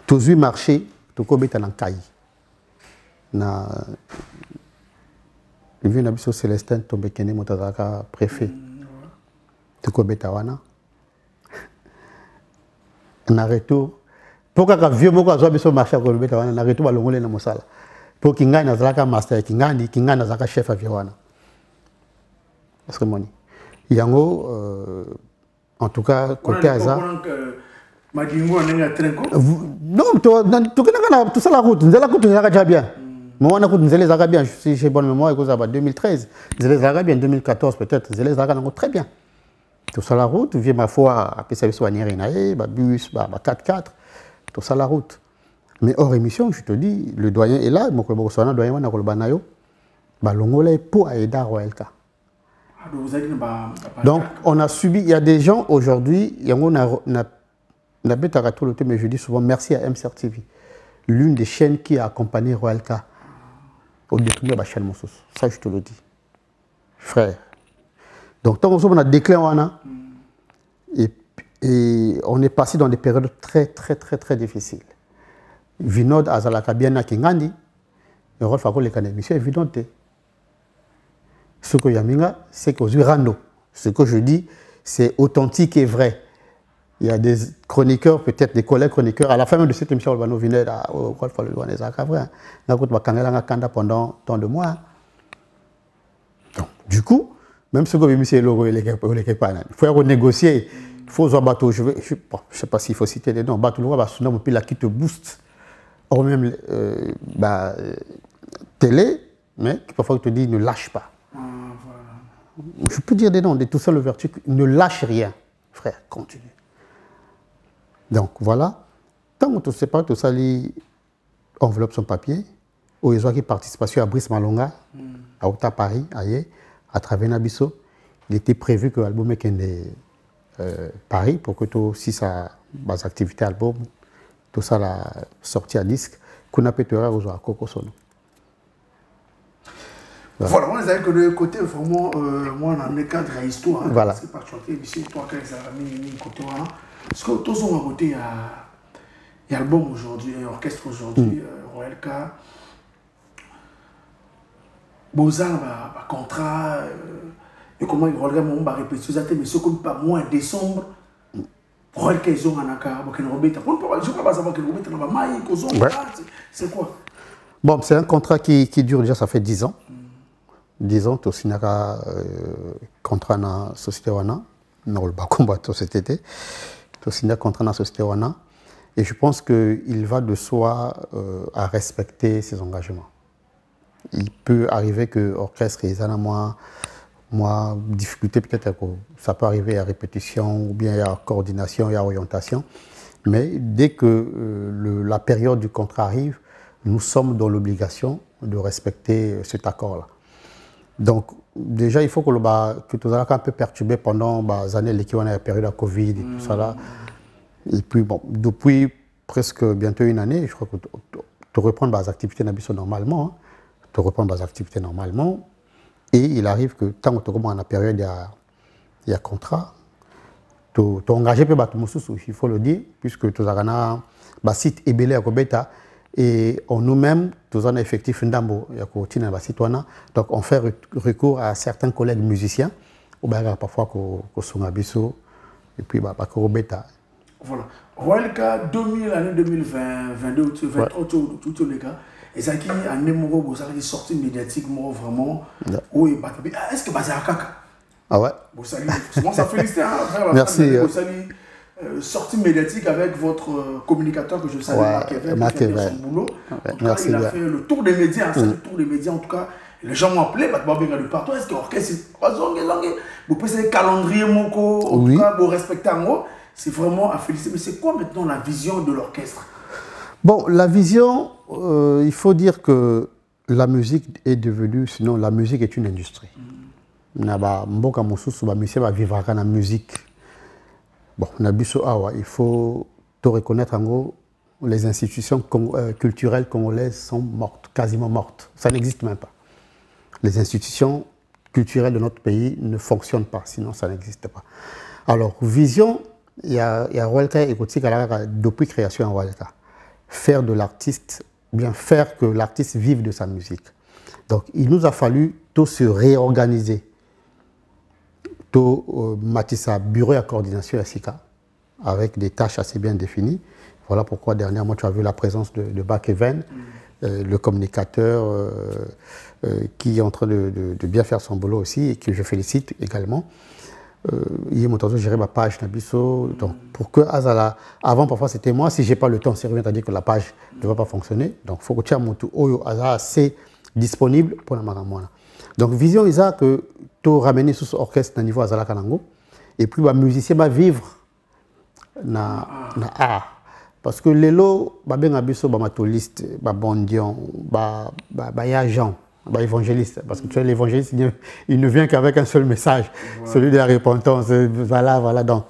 Tous les marchés, tout le monde est en caille. Na, le vieux Nabiso Célestin, tombé Kene Motazaka préfet. Tout le monde est en en retour. Pourquoi le vieux mot a besoin de marcher à Kolobé Tawana, en retour à l'ongolé na Mosala. Pour qu'il gagne Nazaka master, qu'il gagne Nazaka chef à Viwana. Parce que moni. Yango, en tout cas, côté Aza. Non, tout ça la route, nous allons déjà bien. Moi, on a nous allons bien, si j'ai bonne mémoire, en 2013, nous allons bien, en 2014 peut-être, nous allons très bien. Tout ça la route, viens ma foi, après ça, bus, 4x4, tout ça la route. Mais hors émission, je te dis, le doyen est là, mon collègue doyen wana koloba nayo, ba longola pour aider Royalka. Donc on a subi, il y a des gens aujourd'hui, il y a mais je dis souvent merci à MCR TV, l'une des chaînes qui a accompagné Royalka au détournement de la chaîne Mossos. Ça je te le dis, frère. Donc tant qu'on a déclaré et on est passé dans des périodes très difficiles. Vinod Azalaka bien na Kingandi, le rôle fakol les émission évident. Ce que Yaminga, c'est que Rando. Ce que je dis, c'est authentique et vrai. Il y a des chroniqueurs, peut-être des collègues chroniqueurs. À la fin même de cette émission, on va nous venir au rôle fakol les Azalaka vrai. On va kangela kanda pendant tant de mois. Donc, du coup, même ce que monsieur Logo il faut renégocier. Il faut voir bateau. Je ne sais pas s'il faut citer des noms. Bateau le roi, la qui te booste. Ou même télé, mais qui parfois te dit ne lâche pas. Voilà. Je peux dire des noms, de tout ça le vertu, ne lâche rien, frère, continue. Donc voilà, tant qu'on ne sait pas, tout ça, enveloppe son papier, où ils ont qui participation à Brice Malonga, à Ota Paris, à travers Nabiso, il était prévu que l'album est Paris, pour que tout aussi sa activité album, tout ça la sortie à disque, qu'on a pété à Coco Sono.
Voilà, on a que le côté vraiment, moi, on a un cadre à l'histoire.
Voilà.
C'est pas chanter, mais c'est toi qui as mis côté. Parce que tous sont à côté, il y a l'album aujourd'hui, l'orchestre aujourd'hui, Royalka. Bozan, contrat, et comment il regarde mon répétition, mais ce qu'on pas moins décembre. C'est quoi?
Bon, c'est un contrat qui dure déjà, ça fait 10 ans. 10 ans, tu as signé un contrat dans la société Wana. Non, le combat, cet été. Tu as signé un contrat dans la société Wana. Et je pense qu'il va de soi à respecter ses engagements. Il peut arriver que l'orchestre est à moi, difficulté peut-être, ça peut arriver à répétition, ou bien à coordination, et à orientation. Mais dès que la période du contrat arrive, nous sommes dans l'obligation de respecter cet accord-là. Donc, déjà, il faut que tout ça un peu perturbé pendant les années, la période de Covid et tout ça là. Et puis, bon, depuis presque bientôt une année, je crois que tu reprends les activités normalement. Tu reprends les activités normalement. Et il arrive que tant que tu commences la période, il y a contrat, tu es engagé pour il faut le dire, puisque tu as un site ébélé à Kobeta et nous-mêmes, tu as un effectif ndambo, donc on fait recours à certains collègues musiciens, ou parfois que sont abisso et puis Kobeta.
Voilà. Royalka 2000, l'année 2020, 22, 23, tout les cas. Et ça qui a un numéro qui est sorti médiatiquement vraiment. Oui, est-ce que c'est Kaka?
Ah ouais.
Moi, ça félicite.
Merci.
Sortie médiatique avec votre communicateur que je salue, Marc Evel, qui a fait son boulot. En tout cas, il a fait le tour des médias. Le tour des médias, en tout cas. Les gens m'ont appelé, de partout. Est-ce que l'orchestre, vous pouvez calendrier Moko, en tout cas, vous respectez en haut. C'est vraiment à féliciter. Mais c'est quoi maintenant la vision de l'orchestre?
Bon, la vision, il faut dire que la musique est devenue, sinon la musique est une industrie. Mboka Mosusu, monsieur va vivre dans la musique. Bon, il faut te reconnaître en gros, les institutions culturelles congolaises sont mortes, quasiment mortes. Ça n'existe même pas. Les institutions culturelles de notre pays ne fonctionnent pas, sinon ça n'existe pas. Alors, vision, il y a Royalka et Kotika depuis création en Royalka. Faire de l'artiste, bien faire que l'artiste vive de sa musique. Donc, il nous a fallu tout se réorganiser. Tout Matissa, bureau à coordination à SICA, avec des tâches assez bien définies. Voilà pourquoi dernièrement tu as vu la présence de Marc Evel, le communicateur qui est en train de bien faire son boulot aussi et que je félicite également. Il est gérer ma page Nabiso. Donc pour que Azala, avant parfois c'était moi, si j'ai pas le temps, c'est revient à dire que la page ne va pas fonctionner. Donc il faut que tu aies mon tout Azala c'est disponible pour la maramona. Donc vision is que tu ramener sous orchestre à niveau Azala Kanango et puis les musiciens va vivre na art. Parce que les lots, ben abisso, matoliste, bondion, agent, évangéliste. Parce que tu vois, l'évangéliste, il ne vient qu'avec un seul message, celui de la repentance. Voilà. Donc,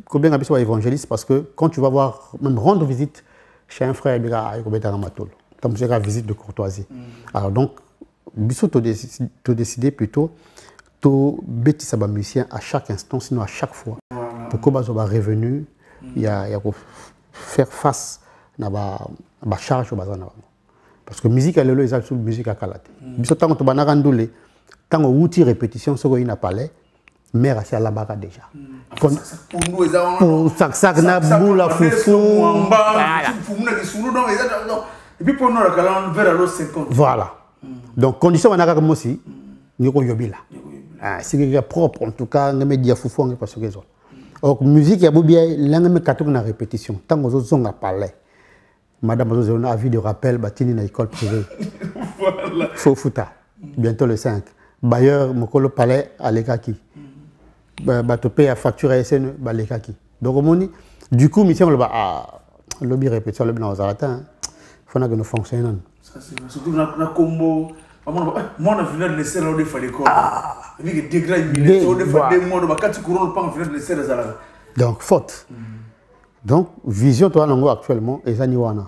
combien abisso évangéliste? Parce que quand tu vas voir, même rendre visite chez un frère, il y a un matol. Donc, c'est une visite de courtoisie. Alors, donc, bisso, tu décidé plutôt, tu bêtis à musicien à chaque instant, sinon à chaque fois. Pour que tu sois revenu, il y a faire face à la charge. Parce que la musique, elle est la musique à Kalate. Tant que tu as rendu, tant que tu as répétition, ce qu'il n'a pas l'air, mais c'est à la barre déjà. Pour ça, na boula foufou.
Et puis pour nous, la vers l'eau 50.
Voilà. Donc, condition, on a comme aussi, nous avons yobila. C'est propre, en tout cas, on a média foufou, on a pas ce qu'ils ont. Donc, musique, il y a bien l'angle de la répétition. Tant que vous avez parlé, madame, vous avez un avis de rappel, batini na école privée. Voilà. Faut fouta. Bientôt le 5. Bailleur, mon colo palais à l'Ekaki. Batopé à facture à SN, à l'Ekaki. Donc, on dit, du coup, mission, le lobby répétition, le blanc aux aratins, il faut que nous fonctionnions.
Surtout dans le combo. Moi, on a vu le laisser là où il fallait quoi. Avec des degrés, il y a des mots de ma carte couronne, pas en laisser les arabes.
Donc, faute. Donc, vision, toi, actuellement, et Zaniwana.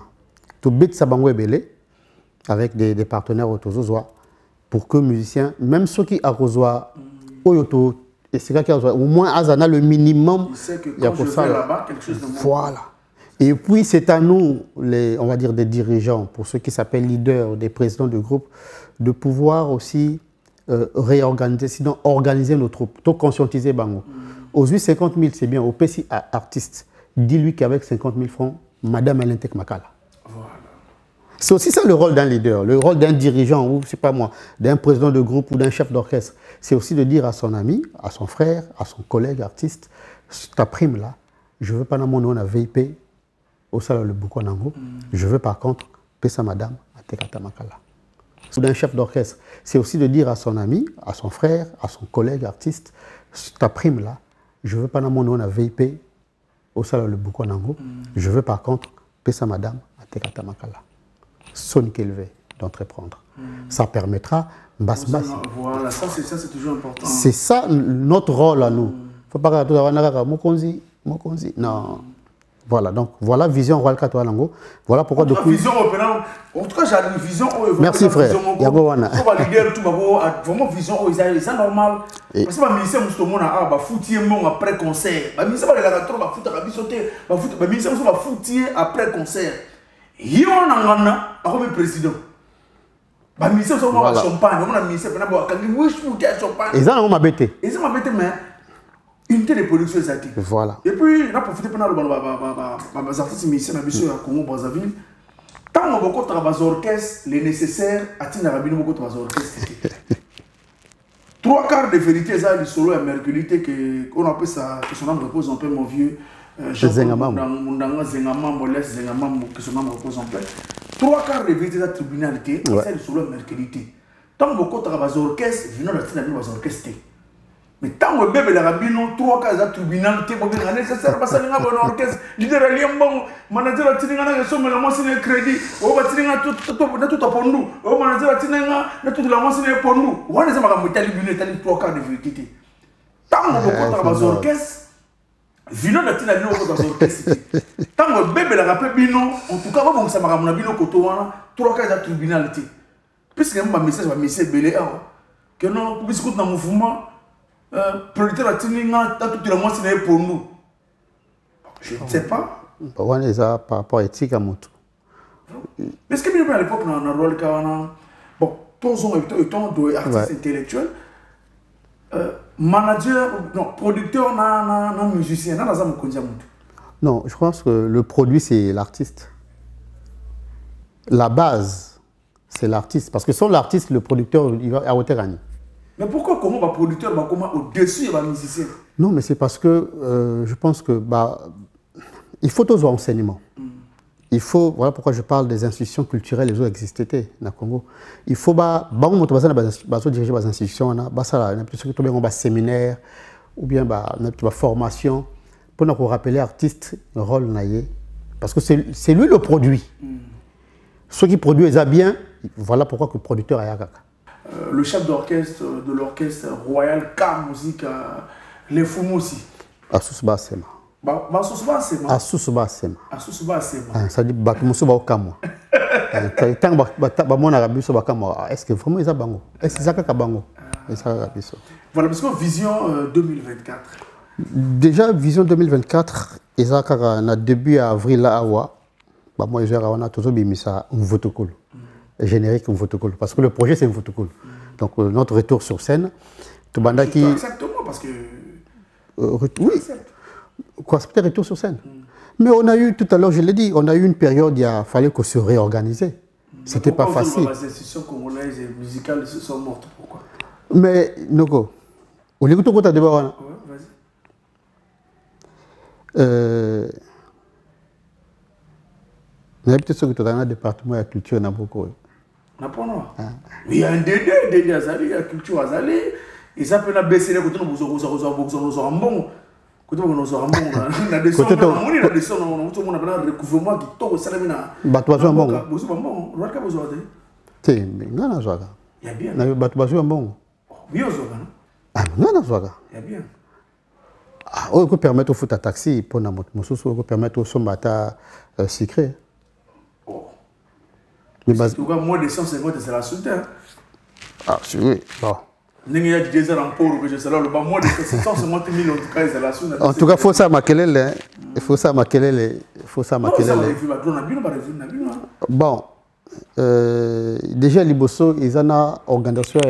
Tu bêtes sa bango belé avec des partenaires autour pour que les musiciens, même ceux qui arrosoient, et c'est qui au moins Azana le minimum.
Il sait que quand je vais là-bas, quelque chose de bon.
Voilà. Et puis, c'est à nous, on va dire des dirigeants, pour ceux qui s'appellent leaders, des présidents de groupe, de pouvoir aussi réorganiser, sinon organiser nos troupes, tout conscientiser Bango. Aujourd'hui, 50 000, c'est bien. Au PC artiste, dis-lui qu'avec 50 000 francs, Madame Alentek Makala. Voilà. C'est aussi ça le rôle d'un leader, le rôle d'un dirigeant, ou c'est pas moi, d'un président de groupe ou d'un chef d'orchestre. C'est aussi de dire à son ami, à son frère, à son collègue artiste, ta prime là, je ne veux pas dans mon nom à VIP, au salon le Boukonango, je veux par contre, payer madame à Tekata Makala. D'un chef d'orchestre, c'est aussi de dire à son ami, à son frère, à son collègue artiste, ta prime là, je ne veux pas dans mon nom à VIP, au salon le Boukonango, je veux par contre, payer madame à Tekata Makala. Sonic élevé d'entreprendre. Ça permettra,
voilà, ça c'est toujours important.
C'est ça notre rôle à nous. Il ne faut pas que tout avoir Mokonzi. Non. Voilà, donc voilà vision Royal Katoalango. Voilà pourquoi depuis.
Vision européenne. En tout cas, j'ai une vision.
Merci frère.
Yagowana. On va leader tout vraiment vision. C'est normal. Parce que le ministère de monde a foutu après concert. Le ministère de la trop va foutre à bisoter. Le ministère va foutre après concert. Il y a un président. Le ministère de champagne. Le ministère de la champagne.
Et ça, on m'a bêté.
Et ça m'a bêté, mais. Unité de production exotique.
Voilà.
Et puis, on a profité pendant les artistes musiciens à Congo, Brazzaville. Tant qu'on travaille aux orchestres, les nécessaires, à Tinarabino, beaucoup de orchestres. 3/4 de vérité, ça, le solo et mercurité, qu'on appelle ça, que son nom repose en paix, mon vieux.
Zengamam,
que son nom repose en paix. 3/4 de vérité, la tribunalité, c'est le solo et mercurité. Tant qu'on travaille aux orchestres, venons de Tinarabino, aux orchestres. Mais tant que bébé la rabino 3 cas de tribunal te bon nécessaire parce que nga bon orchestre leader alien bon manager atinga na somme la moitié de crédit o batinga tout à pondu o manager atinga na tout la moitié de pondu on est ma mutali bino tali 3 cas de vérité tant que beaucoup travaille orchestre vino na tina bino ko orchestre tant que bébé la rappel bino en tout cas bon ça ma ramona bino koto wana 3 cas de tribunal te puisque un message belé que non puisque dans mouvement producteur a tenu toute la moitié pour nous. Je ne sais pas.
On est ça par rapport à éthique à Moutou.
Mais ce que nous à l'époque, dans le rôle bon, tous ont été artistes intellectuels, manager, non, producteur, non, musicien, non, ça me connaît Moutou.
Non, je pense que le produit, c'est l'artiste. La base, c'est l'artiste. Parce que sans l'artiste, le producteur, il va avoir gagné.
Mais pourquoi comment un producteur va au-dessus de musicien?
Non, mais c'est parce que je pense que il faut tous enseignements. Il faut, voilà pourquoi je parle des institutions culturelles, les autres existaient au Congo. Il faut diriger les institutions, des séminaires ou bien une formation pour nous rappeler l'artiste, le rôle naïe Parce que c'est lui le produit. Ceux qui produisent ça bien, voilà pourquoi le producteur est à
le chef d'orchestre de l'orchestre Royal K Musique, les Fumu aussi.
Asusuba Sema.
Asusuba Sema.
Asusuba Sema.
Asusuba Sema.
Ça dit Bakumusuba Okamwa. Est-ce que vraiment ils ont bango? Est-ce que c'est bango?
Voilà, parce que Vision 2024.
Déjà, Vision 2024, ils ont début avril là, moi j'ai un photocall. Générique un photocall. Parce que le projet c'est un photocall. Donc notre retour sur scène.
Exactement, parce que.
Oui. Quoi, c'était retour sur scène. Mais on a eu, tout à l'heure, je l'ai dit, on a eu une période, il a fallu qu'on se réorganise. C'était pas facile.
Les institutions congolaises et musicales sont mortes, pourquoi?
Mais, Noko, au lieu de tout côté de vas-y. Il y a peut-être un département de la culture, n'a beaucoup.
Il y a un dédé à Zali, la culture à Zali, et ça peut baisser les côtés de nous. Quand on a des sons, on a des sons, on a un recouvrement qui tombe, ça l'amène.
Batouazou bon.
Il y a bien.
Batouazou bon.
Oui,
ah, non,
il y a bien.
Ah, on peut permettre au foot à taxi pour la moto, on peut permettre au sombata secret.
Mais en tout cas, moins de 150, c'est la soute.
Ah, oui. Bon.
Il y a des gens pour que je sais là, le bas moins de 150 000 en tout cas, c'est la soute.
En tout cas, il faut ça maquiller. Il faut ça maquiller. Il faut ça maquiller. Bon. Déjà, Liboso, ils ont une organisation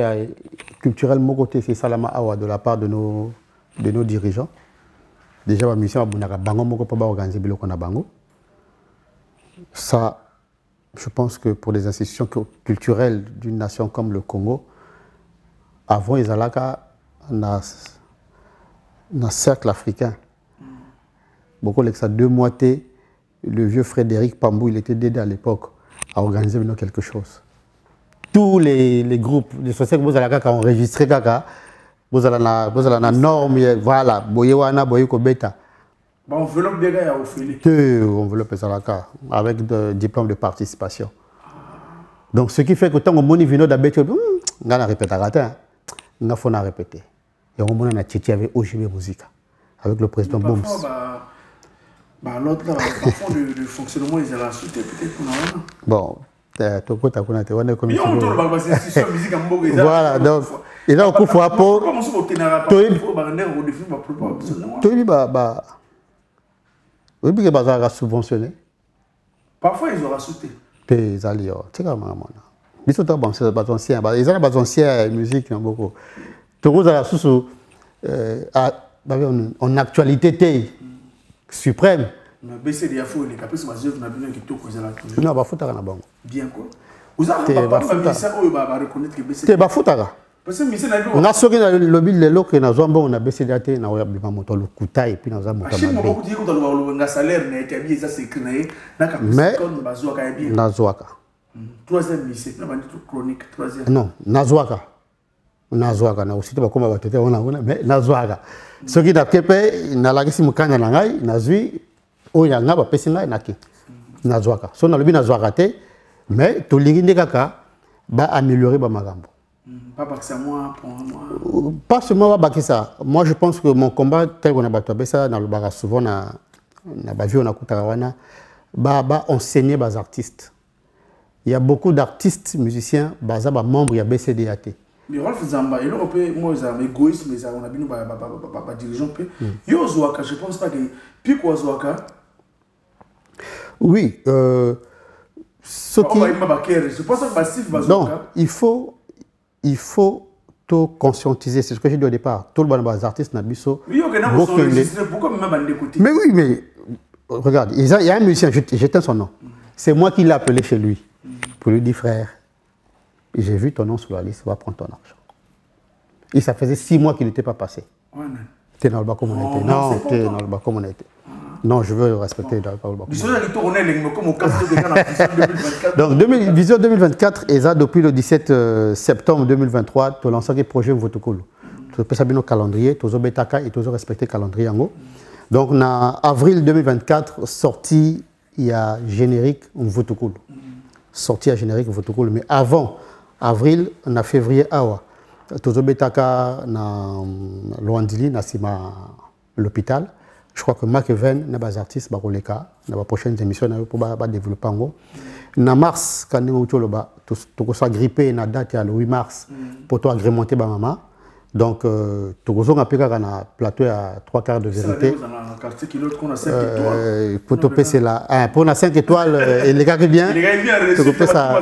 culturelle côté, c'est Salama Awa de la part de nos dirigeants. Déjà, la mission a Bango Moko pour organiser le Bango. Ça, je pense que pour les institutions culturelles d'une nation comme le Congo, avant, ils allaient dans un cercle africain. Beaucoup de ça, 2 mois, le vieux Frédéric Pambou, il était dédié à l'époque à organiser quelque chose. Tous les groupes, les sociétés que vous allez enregistrer, vous allez la norme, voilà, Boyewana, Boyeko Beta.
Enveloppe des gars à offrir.
Enveloppe avec le diplôme de participation. Donc ce qui fait que tant que mon vino d'habitude, on a répété à rater, on a répété. Et on a tchétché avec OGB Musique, avec le président Boums.
L'autre là, parfois le fonctionnement ils ont la suite peut-être qu'on a.
Bon, on est comme ça.
Voilà,
donc et là on coupe à pour.
Comment ça on n'a pas
oui, mais ils ont subventionné.
Parfois ils auront sauté.
Ils allaient, c'est comme ça. Ils sont des anciens, ils ont des anciens musique beaucoup. Tout le monde a en actualité suprême.
Mais BCD il faut les capables de faire na bien qui tout cause là.
Non, ba futaka na bango.
Bien quoi. Vous avez pas ça va reconnaître que BCD.
Te ba futaka.
Parce que mission na
on a soki na lobby lelo que na zombo na BCD te na oyabima moto lokuta et puis na za moto
mabe. Chimo beaucoup dire que dans le salaire na été bien ça c'est créé na ka mission bazwa ka bien.
Na zwaka.
Troisième mission na bandi chronique troisième.
Non, na zwaka. Na zwaka na aussi ba koma batete ona mais na zwaka. Soki na kepe na lagisi mukanya na ngai na zwi oya nga ba pesi ngai na ki. Na zwaka. So na lobi na zwaka te mais to lingi ndeka ba améliorer ba magambo.
Pas parce que moi pour moi.
Pas seulement pas ça. Moi je pense que mon combat tel qu'on a battu ça dans le bar souvent na ba vie on a kutarawana ba enseigner bas artistes. Il y a beaucoup d'artistes musiciens baza ba membres ya BCDAT.
Mais Rolf Zamba, il peut moi ça égoïsme mais ça on a bien ba dirigeant peu. Yo Zwaka, je pense pas que puis quoi Zwaka.
Oui, ce qui
je pense que massif
non, il faut tout conscientiser, c'est ce que j'ai dit au départ. Tout le monde des artistes n'a biso.
Pourquoi même d'écouter?
Mais oui, mais regarde, il y a un musicien, j'éteins son nom. C'est moi qui l'ai appelé chez lui pour lui dire frère, j'ai vu ton nom sur la liste, va prendre ton argent. Et ça faisait 6 mois qu'il n'était pas passé. T'es dans le bas comme on était. Non, t'es dans le bas comme on était. Non, je veux respecter le bas. Donc, Vision 2024, et ça depuis le 17 septembre 2023, tu as lancé un projet Votokolo. Tu peux savoir nos calendriers, tu as betaka et tu as respecté le calendrier. Donc, en avril 2024, sorti il y a générique Mvutukulu. Sorti à générique Mvutukulu. Mais avant, avril, on a février, awa. Tozobetaka na Luandili, na sima l'hôpital. Je crois que Marc Even, na bas artistes, ba koleka, na ba prochaines émissions, na pour ba développer en na mars, quand nous toloba, tout ça grippé, na date le 8 mars, pour toi agrémenter ba maman. Donc, tout ça, on a pu faire un plateau à 3 quarts de vérité. Pour te passer là, pour la 5 étoiles, et les gars qui bien. Tu peux ça.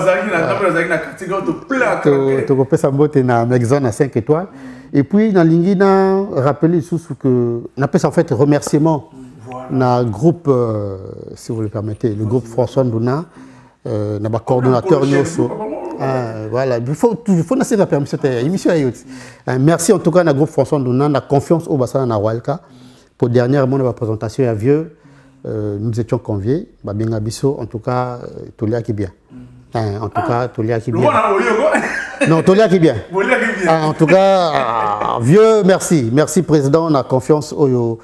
Tu peux ça botter dans la zone à 5 étoiles. Et puis, dans l'ingina, rappeler sous que, on appelle ça en fait remerciement. Dans le groupe, si vous le permettez, le groupe François Ndouna, notre coordonnateur Nyoso. Voilà, il faut laisser la permission de l'émission. Merci en tout cas à groupe François Ndouna, la confiance au bassin na Royalka. Pour dernièrement la présentation à Vieux, nous étions conviés. Bien Bisso, en tout cas, Tolia qui bien. En tout cas, Tolia qui bien. Non, Tolia qui bien. En tout cas, Vieux, merci. Merci président, on a confiance au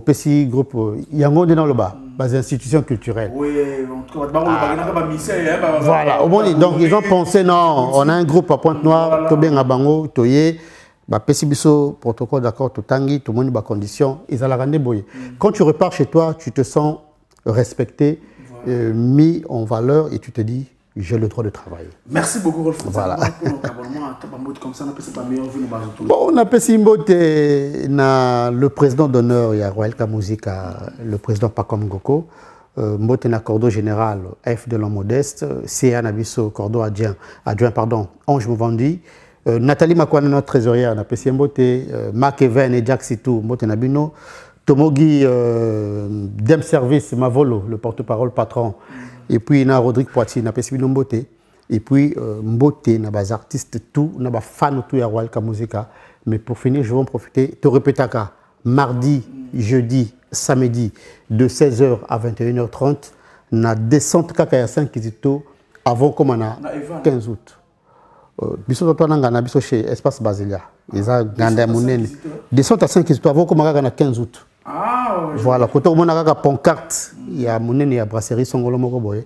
petit groupe. Il y a un monde dans le bas. Des institutions culturelles. Oui, voilà. Donc ils ont pensé, non, on a un groupe à Pointe-Noire, tout bien à Bango, Toye, Pessibiso, protocole d'accord, tout tangi, tout le monde a conditions, ils ont la rendre boye. Quand tu repars chez toi, tu te sens respecté, mis en valeur et tu te dis, j'ai le droit de travailler.
Merci beaucoup, Rolf.
Voilà. Bon, on a Pessimbote, le président d'honneur, il y a Royalka Musique, le président Pacom Goko, Mbote na cordo général, F de l'homme modeste, CA Nabiso, cordo adjoint, pardon, Ange Mouvandi, Nathalie Makwana, notre trésorière, on a Pessimbote, Marc Even et Jack Sitou, Mbote Nabino, Tomogi, Dem Service, Mavolo, le porte-parole patron. Et puis, il y a Rodrigue Poitiers, il y a Pessimino Mbote. Et puis, Mbote, il y a des artistes, tout, il y a des fans, tout, il y a Royalka Musica. Mais pour finir, je vais en profiter. Tu répètes mardi, jeudi, samedi, de 16h à 21h30, il y a descente à 5 kizito avant comme on a 15 août. Biso to na biso chez Espace Basilia. Ils ont gardé mon descente à 5 kizito avant comme on a 15 août. Voilà, quand on a une pancarte, il y a une brasserie Songolo Mokoboye.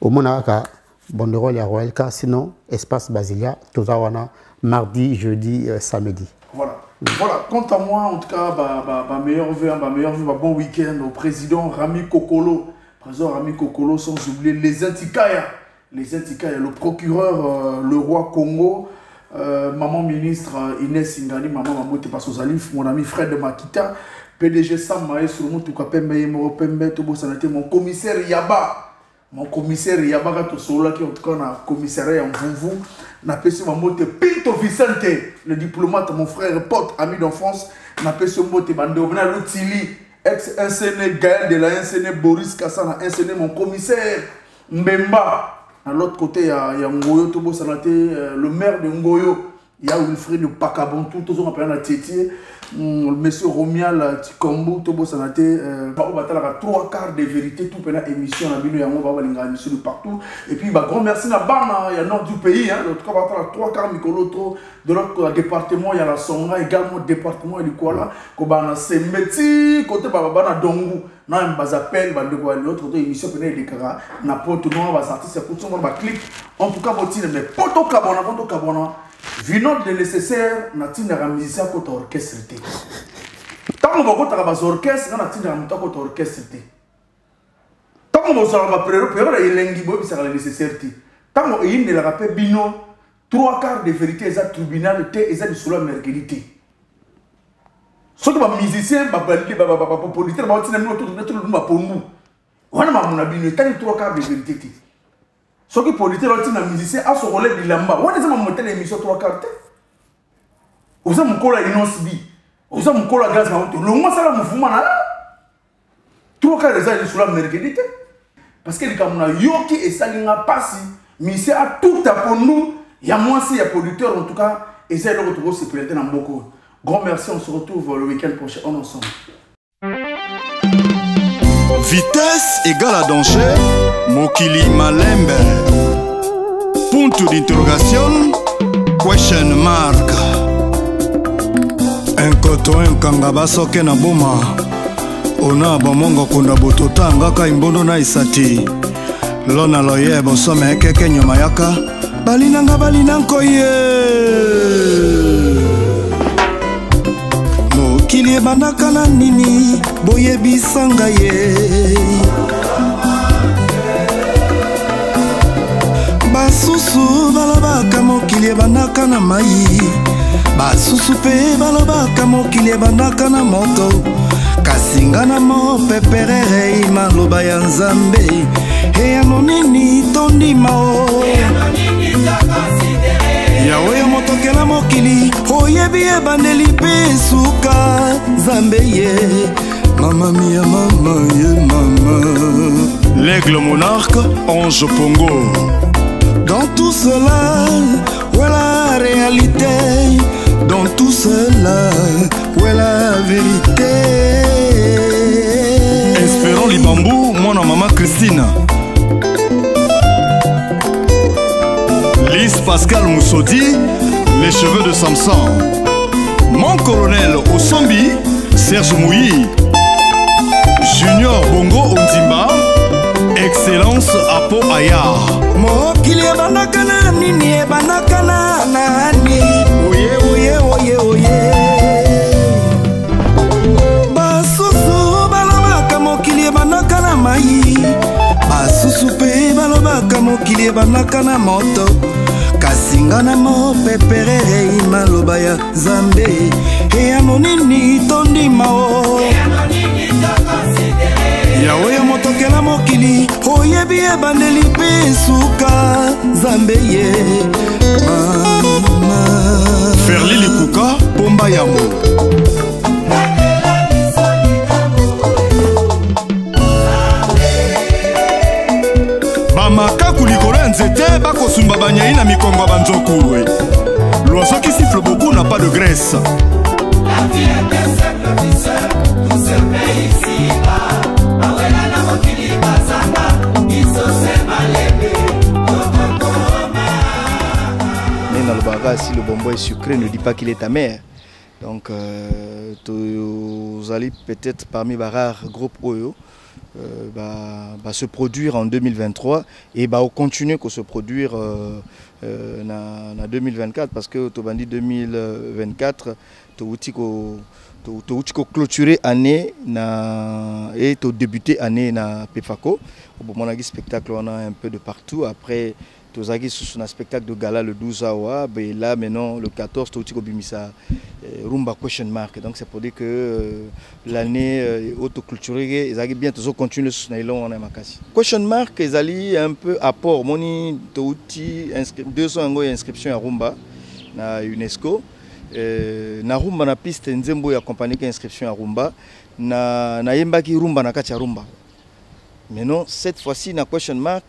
Au Monaka, banderole à Royalka, sinon, Espace Basilia, Tozawana, mardi, jeudi, samedi.
Voilà. Voilà, quant à moi, en tout cas, meilleur vœu, bon week-end au président Rami Kokolo. Président Rami Kokolo, sans oublier les Intikaya, le procureur, le roi Congo, maman ministre Inès Ingani, maman Mamote Pasozalif, mon ami Fred Makita. PDG Sam Maestro, mon commissaire Yaba. Mon commissaire Yaba, qui est en tout cas un commissariat en Vouvou. N'a pas ce mot de Pinto Vicente, le diplomate, mon frère, pote, ami d'enfance. N'a pas ce mot de Bandobna Lutili, ex-inséné Gaël de la inséné Boris Kassana, inséné mon commissaire Mbemba. À l'autre côté, il y a Ngoyo Tobo Sanate, le maire de Ngoyo. Il y a Wilfried Pakabontou, tous on appelle la Tétier. Monsieur Romial Tikombo, Tobo Sanate, il y a 3 quarts de vérité, tout pendant l'émission, il y a une émission de partout. Et puis, grand merci à Bana, il y a le nord du pays, en tout cas, il y a 3 quarts de l'autre département, il y a la Songa, également le département, il y a quoi il y a Sembeti, côté Bana Dongu, il y a un appel, l'autre émission, il y a des caras, il y a des artistes, il y a clic. En tout cas, mais Poto Kabana, Vinot de nécessaire, natina la musicien côté orchestre. Tant que vous avez des orchestres, natina la côté orchestre. Tant que vous avez des période, il y a des nécessaire. Tant que vous avez des rappels bino, 3 quarts de vérité, ils ont tribunal, ils ont des sols mercredi. Ceux qui sont musiciens, les politiques, ils ont des pour nous. On a bino, ils ont 3 quarts de vérité. Ceux qui politiques, ils ont des musiciens, ils ont des relais de lamba. On a monté l'émission 3 quarts. Vous avez mon inosbi. Vous avez mon gaz. Le moins, c'est le mouvement. 3 quarts des années sur la mercredi. Parce que les Camerounais, Yoki et Salinga passent. Mais c'est à tout à pour nous. Il y a moins si il y a producteurs, en tout cas, et c'est le retour se présenter dans beaucoup. Grand merci, on se retrouve le week-end prochain. On ensemble.
Vitesse égale à danger, Mokili Malembe. Punto d'interrogation, question mark. Un coton, un kangaba soke na boma. ona bomongo kunda botota ngaka imbondo na isati lona loye bosome keke nyoma yaka balinanga balinankoye mokili ebandaka na nini boyebisanga ye basusu balobaka mokili ebandaka na mai basusu pe balobaka mokili ebandaka na moto kasi nga na mopeperere maloba ya nzambe eyano nini tondima o yawe ya motokela mokili oyebi ebandeli mpe suka nzambe ye mama mia mama ye mama l'aigle monarque ange pongo. Dans tout cela, où est la réalité? Dans tout cela, où est la vérité? Espérons Libambou, moi non maman Christine. Lise Pascal Moussodi, les cheveux de Samson. Mon colonel Osombi, Serge Mouyi. Junior Bongo Ondimba, Excellence Apo Ayar. Mokili ebandaka na nini ebandaka na nani? Oye oye oye oye. Basusu balobaka mokili ebandaka na mai. Basusu pe balobaka mokili ebandaka na moto. Kasinga na mopeperere maloba ya Nzambe. Eyano nini tondima o? Yawe ya motokela mokili oyebi ebandeli mpe suka Nzambe ye mama Ferli Likuka Pomba Yambo bamakaku likolo ya nzete bakosumba banyai na mikongo banzoku l'oiseau qui siffle beaucoup n'a pas de graisse. La vie est un simple visseur, tout se fait ici-bas. Mais dans le baga, si le bonbon est sucré, ne dis pas qu'il est amer. Donc, vous allez peut-être parmi les rares groupes Oyo se produire en 2023 et continuer à se produire en 2024 parce que tu as dit 2024, tu as clôturé l'année et tu as débuté l'année na Pefako. On a un spectacle on a un peu de partout. Après, tu as un spectacle de gala le 12 août. Et là, maintenant, le 14, tu as Bimisa Rumba Question Mark. Donc, c'est pour dire que l'année autoculturée, ils ont bien continué sur Nailon en Amakasi. Question Mark, ils ont un peu apport. Moni, tu as 200 inscriptions à Rumba, na UNESCO. Na Rumba na piste Nzembo accompagné inscription à Rumba. Na Yembaki Rumba na Kacha Rumba. Mais non, cette fois-ci, na Question Mark,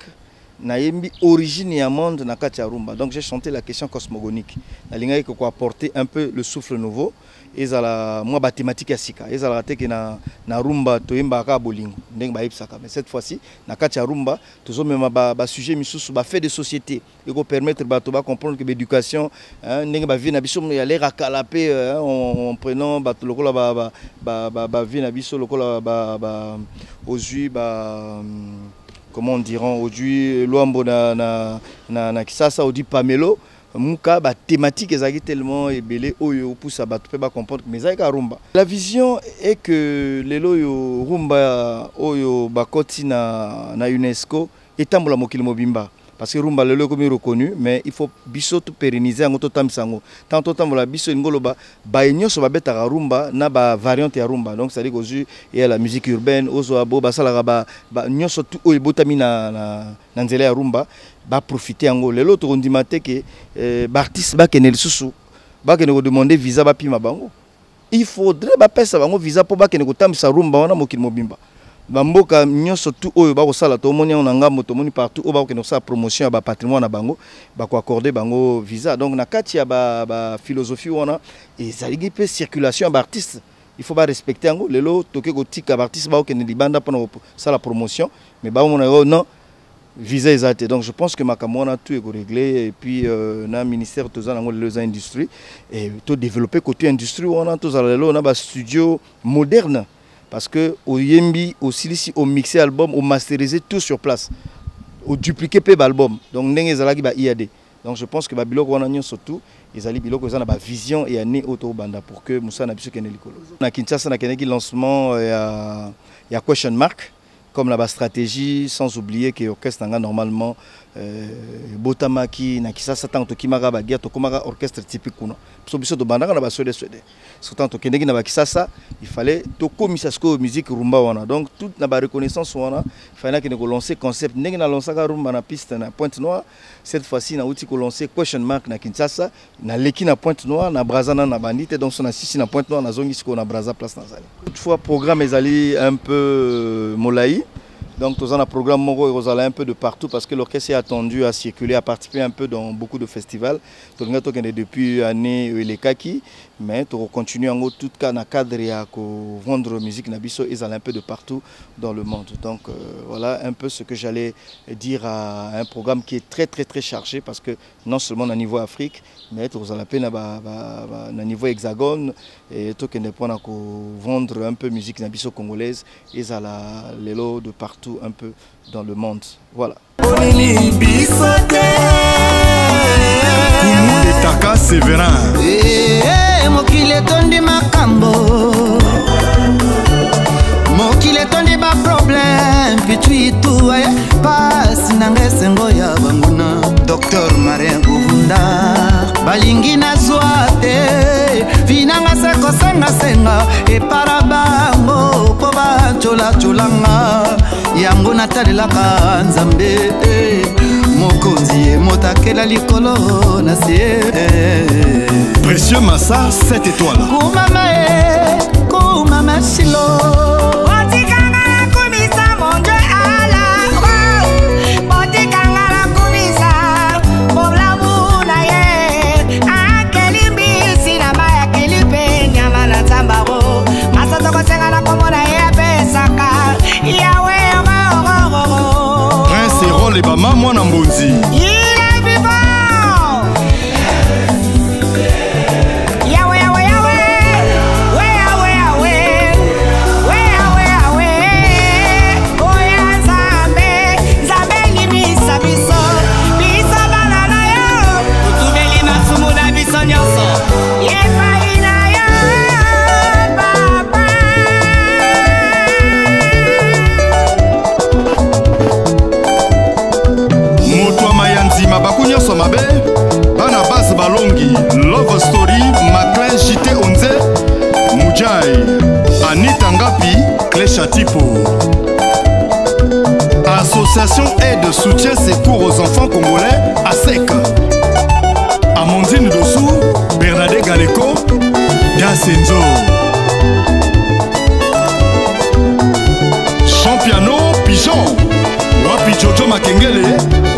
na yembi origine ya monde na Kacha Rumba. Donc j'ai chanté la question cosmogonique. Na linga ko apporter un peu le souffle nouveau. Et la moi thématique ya sika. Et la teke na Rumba to yemba ka bolingo. Ndeng ba ipsaka. Mais cette fois-ci, na Kacha Rumba, toujours même ba sujet misusu ba fait de société. Et ko permettre ba to ba comprendre que l'éducation ndeng ba vie na biso ya l'air à calaper en prenant ba to lokola ba vie na biso lokola ba aujourd'hui comment on dirait aujourd'hui l'ombre na kisasa odi pamelo muka ba thématique ezaki tellement ebelé oyo pour ça ba to pas comprendre mais ça rumba. La vision est que lelo yo rumba oyo bakoti na UNESCO etambola mokili mobimba. Parce que Rumba le comme reconnu, mais il faut biso tout pérenniser en autant sango. Tant autant la biso ngoloba ba enyo so ba beta Rumba na ba variante ya Rumba. Donc ça dit qu'aujourd'hui il y a la musique urbaine, ozo abo ba sala ba nyoso tout o botami na nzela ya Rumba ba profiter ngo. Lelo to ndimate que ba artiste ba kenel susu ba kenel demander visa ba pima bango. Il faudrait ba pesa bango visa pour ba kenel ko tamisa Rumba wana mokili mobimba. Bamboka nyoso tout oyo ba kosala to moni on ngambo to moni partout o ba ko sa promotion ba patrimoine na bango ba ko accorder bango visa. Donc na kati ya ba philosophie wana et ça ligi pe circulation ba artiste il faut ba respecter ngo lelo toke ko tika ba artiste ba ko ne libanda pour ça la promotion mais ba on non visa exact. Donc je pense que makamona tout est réglé et puis na ministère tozana ngo les industries et to développer côté industrie on a tozala lelo na ba studio moderne. parce que au yembi aussi au mixer album au masteriser tout sur place au dupliquer pe album donc ndenge ezalaki ba IAD donc je pense que ba biloko wana nyonso surtout ezali biloko eza na ba vision et année auto banda pour que Moussa na biso kene likolo na Kinshasa na keneki lancement ya question mark comme la stratégie, sans oublier que l'orchestre normalement Botamaki, Nakisasa, tant que Kimara Bagia, Tokomara orchestre typique. Parce de Bandara, on a Suède. Tant que Kenegi Nabakisasa, il fallait Toko Misasko musique rumba wana. Donc toute la reconnaissance wana, il fallait que nous lancer concept. Nous avons lancé rumba na piste na Pointe Noire. Cette fois-ci, nous avons lancé question mark na Kinshasa, na Leki na Pointe Noire, na Brazana na Bandite, donc on a six na Pointe Noire, na Zongi na Braza place Nazali. Toutefois, programme est allé un peu molaï. Donc, nous avons un programme Moro et un peu de partout parce que l'orchestre est attendu à circuler, à participer un peu dans beaucoup de festivals. Nous avons depuis l'année les Kaki, mais nous continuons en tout cas dans le cadre de vendre musique Nabiso et un peu de partout dans le monde. Donc, voilà un peu ce que j'allais dire à un programme qui est très très très chargé parce que non seulement au niveau Afrique, mais nous avons peine au niveau hexagone et nous avons vendre un peu musique Nabiso congolaise et à l'élo de partout un peu dans le monde. Voilà.
Taka Séverin.
Mokile tondi makambo. Mokile tondi ba problème. Pitu tout passe nange sengo ya banguna. Docteur Marien Buvunda. Balingi na zoate. Vinanga seko senga senga. E para bango. Poba chola cholanga. Yango natalelaka nzambe mokonzi motakela likolo na sie
Précieux Massa 7 étoiles
kumama shilo
les Bama Mwana Mbonzi.
Il est vivant. Yahweh, Yahweh, Yahweh. Ouais, Yahweh, Yahweh. Ouais, Yahweh, Yahweh. Oh, ya Zambé. Zambé limisa biso. Biso banana yo. Utubeli masumuda biso nyonso. Yefaina yo. Papa.
Bakunya Somabe, Bana Bas Balongi, Love Story, Maclin JT Onze, Mujai, Anita Ngapi, Clécha Tipo. Association aide soutien secours aux enfants congolais à sec. Amandine Dossou, Bernadette Galeko, Dasenzo. Champiano Pigeon, Wapi Jojo Makengele.